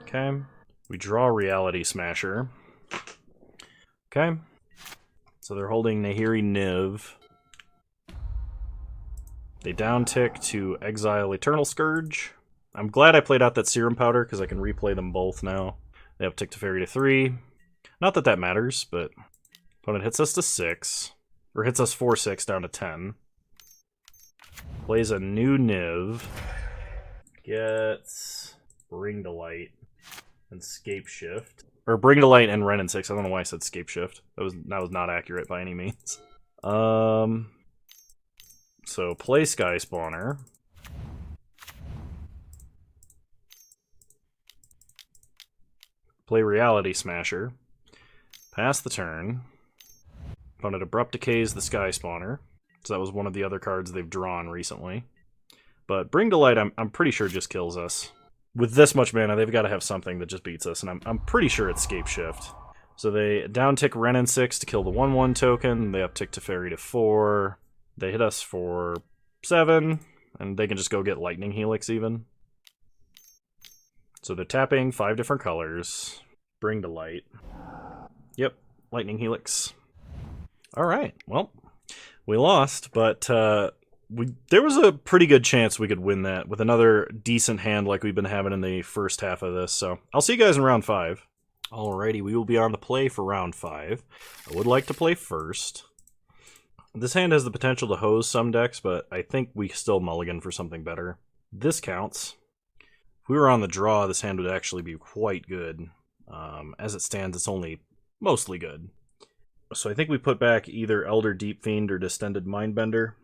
Okay, we draw Reality Smasher. Okay, so they're holding Nahiri Niv. They downtick to exile Eternal Scourge. I'm glad I played out that Serum Powder because I can replay them both now. They uptick Teferi to 3. Not that that matters, but opponent hits us to 6. Or hits us 4/6 down to 10. Plays a new Niv. Gets Bring to Light and Scapeshift. or Bring to Light and Ren and 6. I don't know why I said Scape Shift. That was not accurate by any means. So play Sky Spawner. Play Reality Smasher. Pass the turn. Opponent Abrupt Decays the Sky Spawner. So that was one of the other cards they've drawn recently. But Bring to Light, I'm pretty sure just kills us. With this much mana, they've got to have something that just beats us, and I'm pretty sure it's Scape Shift. So they down-tick Ren and 6 to kill the 1/1 token, they up-tick Teferi to 4, they hit us for 7, and they can just go get Lightning Helix even. So they're tapping 5 different colors. Bring to Light. Yep, Lightning Helix. Alright, well, we lost, but there was a pretty good chance we could win that with another decent hand like we've been having in the first half of this. So I'll see you guys in round 5. Alrighty, we will be on the play for round 5. I would like to play first. This hand has the potential to hose some decks, but I think we still mulligan for something better. This counts. If we were on the draw, this hand would actually be quite good. As it stands, it's only mostly good. So I think we put back either Elder Deep Fiend or Distended Mindbender.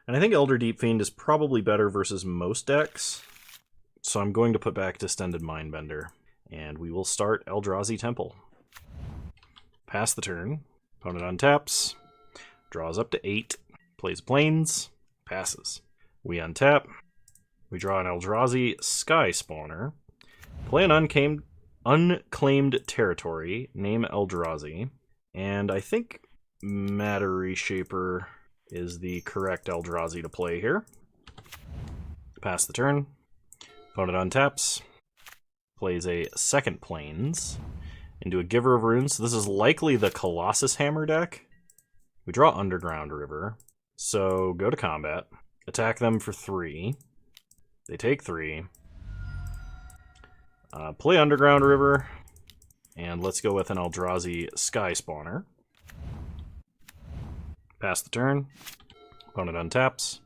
And I think Elder Deep Fiend is probably better versus most decks. So I'm going to put back Distended Mindbender. And we will start Eldrazi Temple. Pass the turn. Opponent untaps. Draws up to 8. Plays Plains. Passes. We untap. We draw an Eldrazi Sky Spawner. Play an unclaimed territory. Name Eldrazi. And I think Matter Reshaper is the correct Eldrazi to play here. Pass the turn. Opponent untaps. Plays a second Plains into a Giver of Runes. So this is likely the Colossus Hammer deck. We draw Underground River. So go to combat. Attack them for 3. They take 3. Play Underground River. And let's go with an Eldrazi Sky Spawner. Pass the turn. Opponent untaps.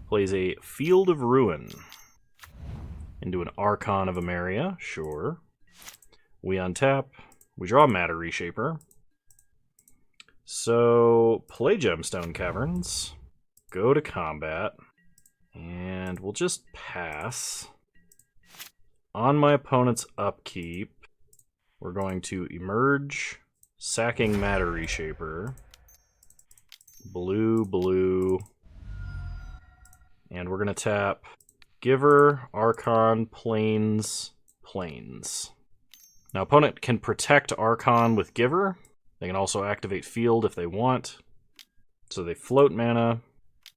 Plays a Field of Ruin into an Archon of Emeria. Sure. We untap. We draw Matter Reshaper. So, play Gemstone Caverns. Go to combat. And we'll just pass. On my opponent's upkeep, we're going to emerge, sacking Matter Reshaper. Blue, blue. And we're going to tap Giver, Archon, Plains, Plains. Now, opponent can protect Archon with Giver. They can also activate Field if they want. So they float mana.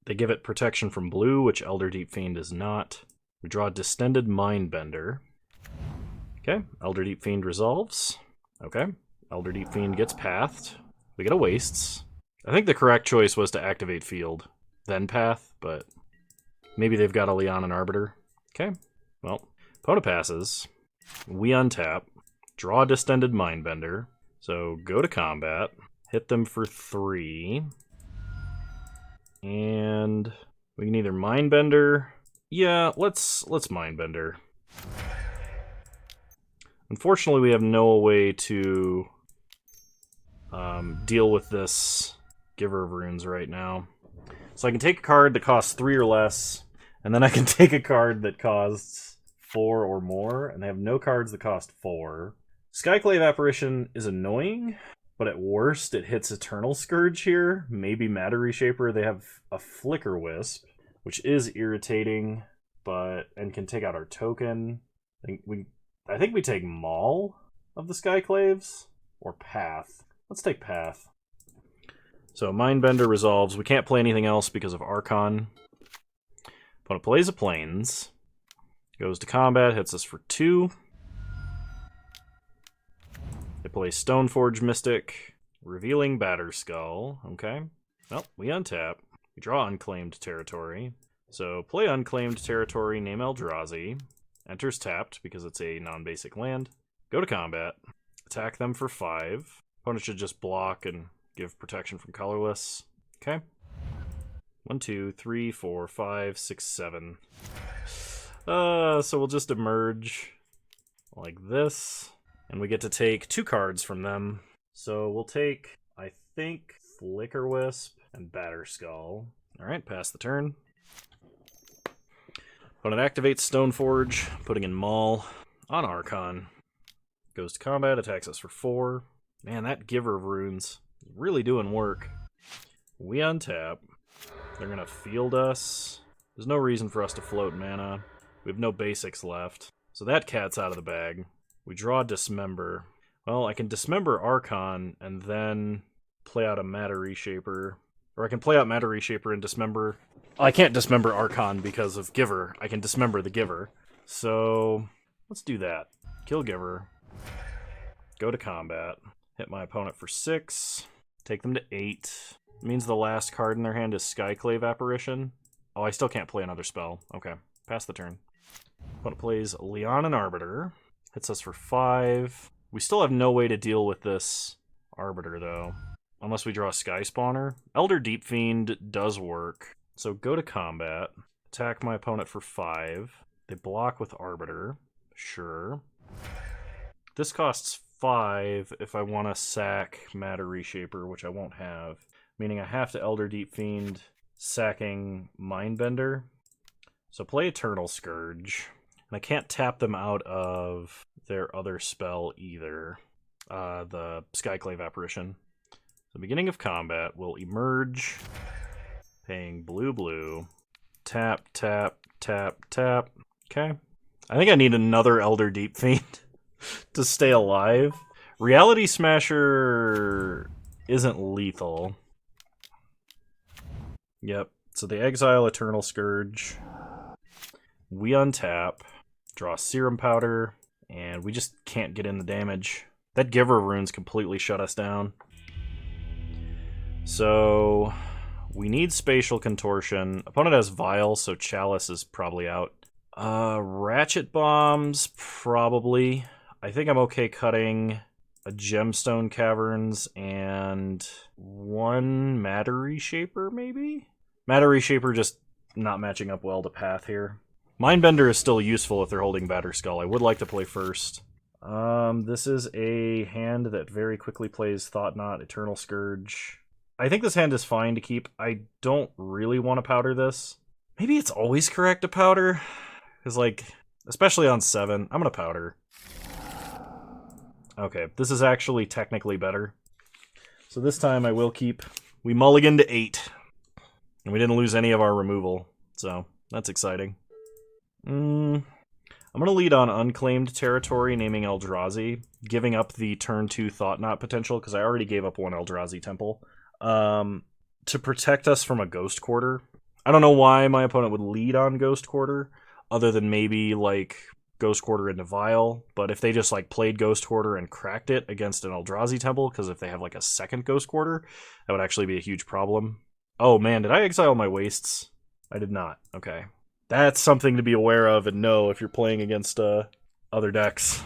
They give it protection from blue, which Elder Deep Fiend is not. We draw Distended Mindbender. Okay, Elder Deep Fiend resolves. Okay, Elder Deep Fiend gets pathed. We get a Wastes. I think the correct choice was to activate Field, then path, but maybe they've got a Leonin Arbiter. Okay, well, opponent passes. We untap. Draw Distended Mindbender. So go to combat. Hit them for 3. And we can either Mindbender. Yeah, let's Mindbender. Unfortunately, we have no way to deal with this Giver of Runes right now. So I can take a card that costs 3 or less, and then I can take a card that costs 4 or more, and they have no cards that cost 4. Skyclave Apparition is annoying, but at worst it hits Eternal Scourge here. Maybe Matter Reshaper. They have a Flicker Wisp, which is irritating, and can take out our token. I think we take Maul of the Skyclaves, or Path. Let's take Path. So Mindbender resolves. We can't play anything else because of Archon. Opponent plays a Plains. Goes to combat, hits us for 2. They play Stoneforge Mystic, revealing Batterskull. Okay. Well, we untap. We draw Unclaimed Territory. So play Unclaimed Territory, name Eldrazi. Enters tapped because it's a non-basic land. Go to combat. Attack them for 5. Opponent should just block and give protection from colorless. Okay. 1, 2, 3, 4, 5, 6, 7. So we'll just emerge like this. And we get to take 2 cards from them. So we'll take, I think, Flicker Wisp and Batterskull. Alright, pass the turn. Opponent activates Stoneforge, putting in Maul on Archon. Goes to combat, attacks us for 4. Man, that Giver of Runes is really doing work. We untap. They're going to field us. There's no reason for us to float mana. We have no basics left. So that cat's out of the bag. We draw Dismember. Well, I can Dismember Archon and then play out a Matter Reshaper. Or I can play out Matter Reshaper and Dismember. I can't Dismember Archon because of Giver. I can Dismember the Giver. So let's do that. Kill Giver. Go to combat. Hit my opponent for 6. Take them to 8. Means the last card in their hand is Skyclave Apparition. Oh, I still can't play another spell. Okay, pass the turn. Opponent plays Leon and Arbiter. Hits us for 5. We still have no way to deal with this Arbiter, though. Unless we draw a Sky Spawner. Elder Deep Fiend does work. So go to combat. Attack my opponent for 5. They block with Arbiter. Sure. This costs 5 if I want to sack Matter Reshaper, which I won't have. Meaning I have to Elder Deep Fiend, sacking Mindbender. So play Eternal Scourge. And I can't tap them out of their other spell either. The Skyclave Apparition. So beginning of combat, we'll emerge, paying blue. Tap, tap, tap, tap. Okay. I think I need another Elder Deep Fiend to stay alive. Reality Smasher isn't lethal. Yep. So they exile Eternal Scourge. We untap, draw Serum Powder, and we just can't get in the damage. That Giver of Runes completely shut us down. So we need Spatial Contortion. Opponent has Vial, so Chalice is probably out. Ratchet Bombs, probably. I think I'm okay cutting a Gemstone Caverns and 1 Matter Reshaper, maybe? Matter Reshaper just not matching up well to Path here. Mindbender is still useful if they're holding Batterskull. I would like to play first. This is a hand that very quickly plays Thought Knot, Eternal Scourge. I think this hand is fine to keep. I don't really want to powder this. Maybe it's always correct to powder. Because, like, especially on 7, I'm going to powder. Okay, this is actually technically better. So this time I will keep. We mulligan to 8. And we didn't lose any of our removal. So, that's exciting. I'm going to lead on Unclaimed Territory, naming Eldrazi. Giving up the turn 2 Thought Knot potential, because I already gave up 1 Eldrazi Temple. To protect us from a Ghost Quarter. I don't know why my opponent would lead on Ghost Quarter, other than maybe, like, Ghost Quarter into Vial, but if they just, like, played Ghost Quarter and cracked it against an Eldrazi Temple, because if they have, like, a second Ghost Quarter, that would actually be a huge problem. Oh, man, did I exile my Wastes? I did not. Okay. That's something to be aware of and know if you're playing against other decks.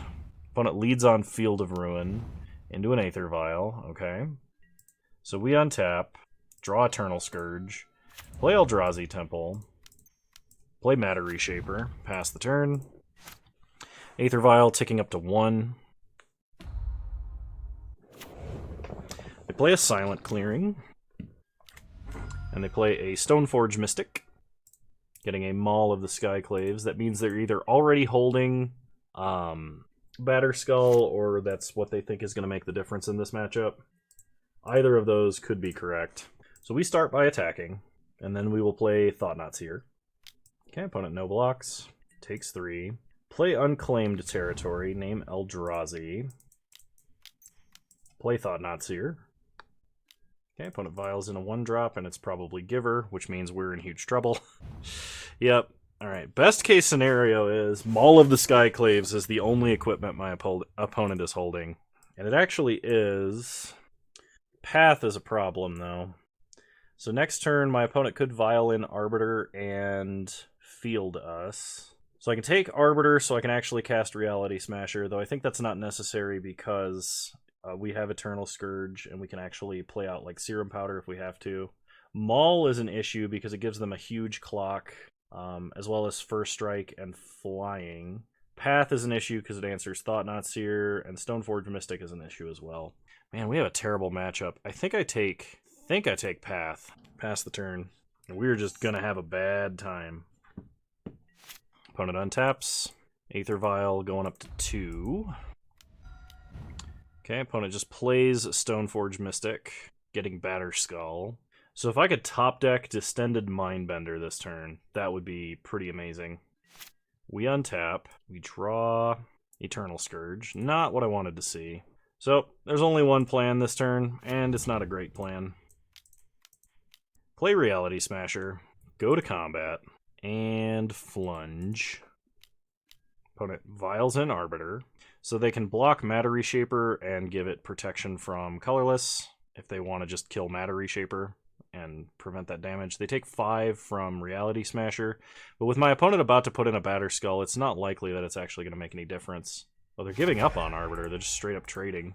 Opponent leads on Field of Ruin into an Aether Vial. Okay. So we untap, draw Eternal Scourge, play Eldrazi Temple, play Matter Reshaper, pass the turn. Aether Vial ticking up to 1. They play a Silent Clearing. And they play a Stoneforge Mystic. Getting a Maul of the Skyclaves. That means they're either already holding Batterskull, or that's what they think is going to make the difference in this matchup. Either of those could be correct. So we start by attacking, and then we will play Thought Knots here. Okay, opponent no blocks. Takes 3. Play Unclaimed Territory, name Eldrazi. Play Thought Knots here. Okay, opponent vials in a 1-drop, and it's probably Giver, which means we're in huge trouble. Yep. Alright, best case scenario is Maul of the Skyclaves is the only equipment my opponent is holding. And it actually is. Path is a problem, though. So next turn, my opponent could Vial in Arbiter and field us. So I can take Arbiter so I can actually cast Reality Smasher, though I think that's not necessary because we have Eternal Scourge and we can actually play out like Serum Powder if we have to. Maul is an issue because it gives them a huge clock, as well as First Strike and Flying. Path is an issue because it answers Thought-Knot Seer, and Stoneforge Mystic is an issue as well. Man, we have a terrible matchup. I think I take Path. Pass the turn. We're just gonna have a bad time. Opponent untaps. Aether Vial going up to 2. Okay, opponent just plays Stoneforge Mystic, getting Batterskull. So if I could top deck Distended Mindbender this turn, that would be pretty amazing. We untap, we draw Eternal Scourge. Not what I wanted to see. So, there's only one plan this turn, and it's not a great plan. Play Reality Smasher, go to combat, and flunge. Opponent vials in Arbiter, so they can block Matter Reshaper and give it protection from Colorless if they want to just kill Matter Reshaper and prevent that damage. They take 5 from Reality Smasher, but with my opponent about to put in a Batterskull, it's not likely that it's actually going to make any difference. Well, they're giving up on Arbiter, they're just straight up trading.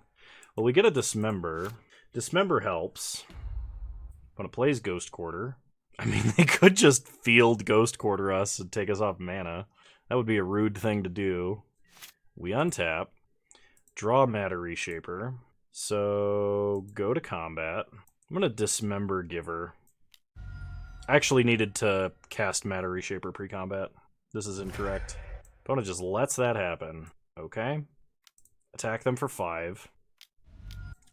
Well, we get a Dismember. Dismember helps. Opponent plays Ghost Quarter. I mean, they could just field Ghost Quarter us and take us off mana. That would be a rude thing to do. We untap, draw Matter Reshaper, so go to combat. I'm going to Dismember Giver. I actually needed to cast Matter Reshaper pre-combat. This is incorrect. Opponent just lets that happen. Okay. Attack them for 5.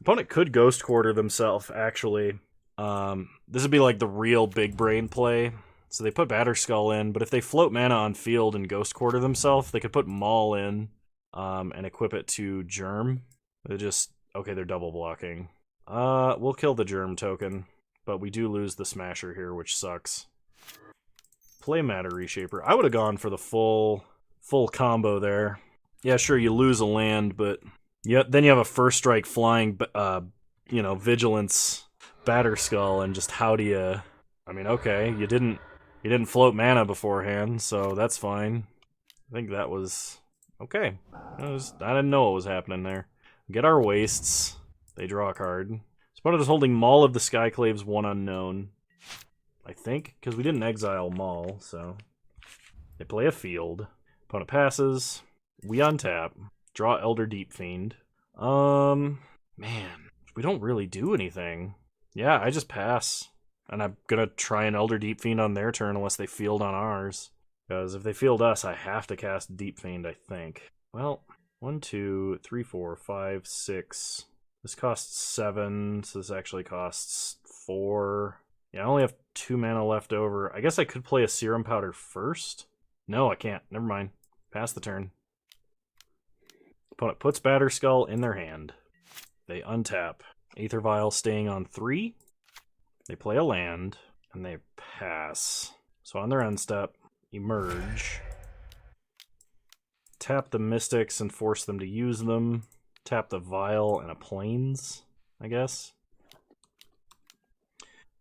Opponent could Ghost Quarter themselves, actually. This would be like the real big brain play. So they put Batterskull in, but if they float mana on field and Ghost Quarter themselves, they could put Maul in and equip it to Germ. They just... Okay, they're double blocking. We'll kill the Germ token, but we do lose the Smasher here, which sucks. Play Matter Reshaper. I would have gone for the full combo there. Yeah, sure, you lose a land, but then you have a first strike flying, Vigilance Batterskull, and just how do you... I mean, okay, you didn't float mana beforehand, so that's fine. I think that was okay. I didn't know what was happening there. Get our wastes. They draw a card. Opponent is holding Maul of the Skyclaves, 1 unknown. I think, because we didn't exile Maul, so... They play a field. Opponent passes. We untap. Draw Elder Deep Fiend. Man, we don't really do anything. Yeah, I just pass. And I'm gonna try an Elder Deep Fiend on their turn unless they field on ours. Because if they field us, I have to cast Deep Fiend, I think. Well, 1, 2, 3, 4, 5, 6. This costs 7, so this actually costs 4. Yeah, I only have 2 mana left over. I guess I could play a Serum Powder first? No, I can't. Never mind. Pass the turn. Opponent puts Batterskull in their hand. They untap. Aether Vial staying on 3. They play a land, and they pass. So on their end step, emerge. Tap the Mystics and force them to use them. Tap the Vial and a Plains, I guess.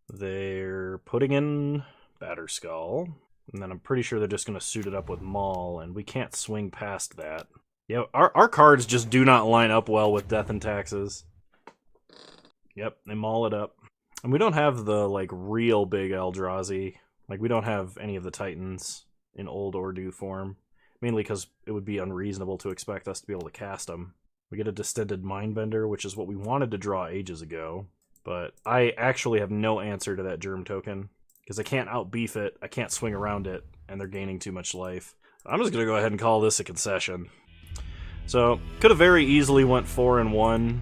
They're putting in Batterskull, and then I'm pretty sure they're just going to suit it up with Maul, and we can't swing past that. Yeah, our cards just do not line up well with Death and Taxes. Yep, they maul it up. And we don't have the, real big Eldrazi. We don't have any of the Titans in old or new form. Mainly because it would be unreasonable to expect us to be able to cast them. We get a Distended Mindbender, which is what we wanted to draw ages ago. But I actually have no answer to that Germ token. Because I can't outbeef it, I can't swing around it, and they're gaining too much life. I'm just going to go ahead and call this a concession. So, could have very easily went 4-1.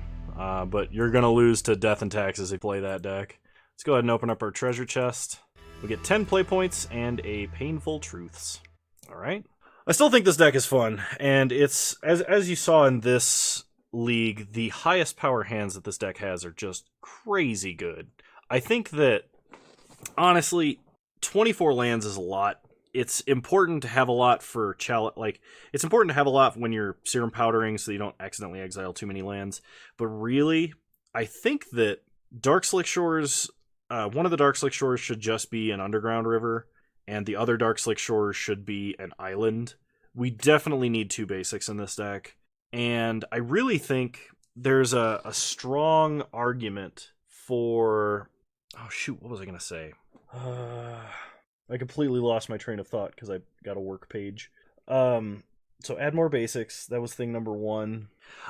But you're going to lose to Death and Taxes if you play that deck. Let's go ahead and open up our treasure chest. We get 10 play points and a Painful Truths. Alright. I still think this deck is fun, and it's, as you saw in this league, the highest power hands that this deck has are just crazy good. I think that, honestly, 24 lands is a lot. It's important to have a lot for it's important to have a lot when you're Serum Powdering so you don't accidentally exile too many lands. But really, I think that Dark Slick Shores, one of the Dark Slick Shores should just be an Underground River, and the other Dark Slick Shores should be an island. We definitely need 2 basics in this deck, and I really think there's a strong argument for... Oh shoot, what was I going to say? I completely lost my train of thought because I got a work page. So add more basics. That was thing number one.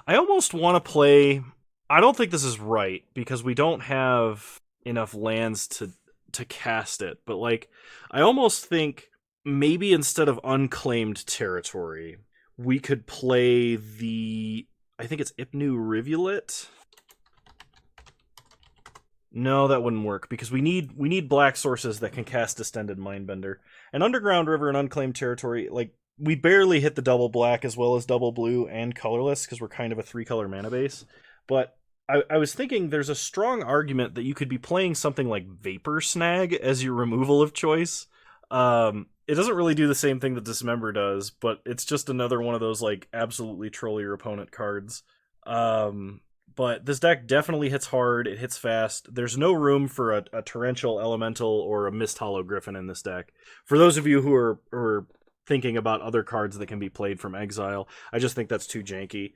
I almost want to play. I don't think this is right because we don't have enough lands to cast it. But like, I almost think maybe instead of unclaimed territory, we could play the. I think it's Ipnu Rivulet. No, that wouldn't work because we need black sources that can cast Distended Mindbender. And Underground River and Unclaimed Territory, like we barely hit the double black as well as double blue and colorless because we're kind of a 3-color mana base. But I was thinking there's a strong argument that you could be playing something like Vapor Snag as your removal of choice. It doesn't really do the same thing that Dismember does, but it's just another one of those like absolutely troll your opponent cards. But this deck definitely hits hard. It hits fast. There's no room for a Torrential Elemental or a Mist Hollow Griffin in this deck. For those of you who are thinking about other cards that can be played from exile, I just think that's too janky.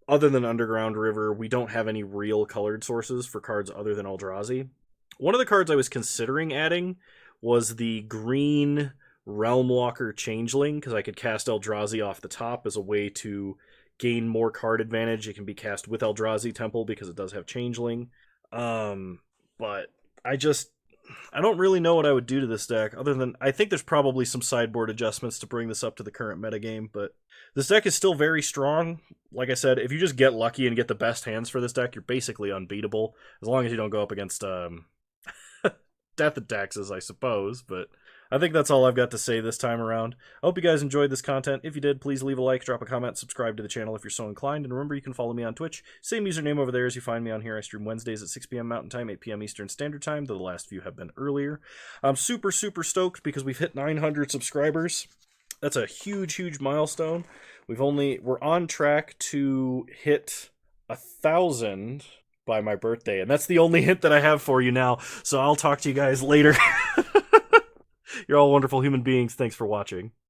Other than Underground River, we don't have any real colored sources for cards other than Eldrazi. One of the cards I was considering adding was the green Realmwalker Changeling, because I could cast Eldrazi off the top as a way to gain more card advantage. It can be cast with Eldrazi Temple because it does have Changeling. But I don't really know what I would do to this deck other than I think there's probably some sideboard adjustments to bring this up to the current metagame, but this deck is still very strong. Like I said, if you just get lucky and get the best hands for this deck, you're basically unbeatable as long as you don't go up against Death and Taxes, I suppose, but I think that's all I've got to say this time around. I hope you guys enjoyed this content. If you did, please leave a like, drop a comment, subscribe to the channel if you're so inclined, and remember you can follow me on Twitch. Same username over there as you find me on here. I stream Wednesdays at 6 p.m. Mountain Time, 8 p.m. Eastern Standard Time, though the last few have been earlier. I'm super, super stoked because we've hit 900 subscribers. That's a huge, huge milestone. We're on track to hit 1,000 by my birthday, and that's the only hint that I have for you now, so I'll talk to you guys later. You're all wonderful human beings. Thanks for watching.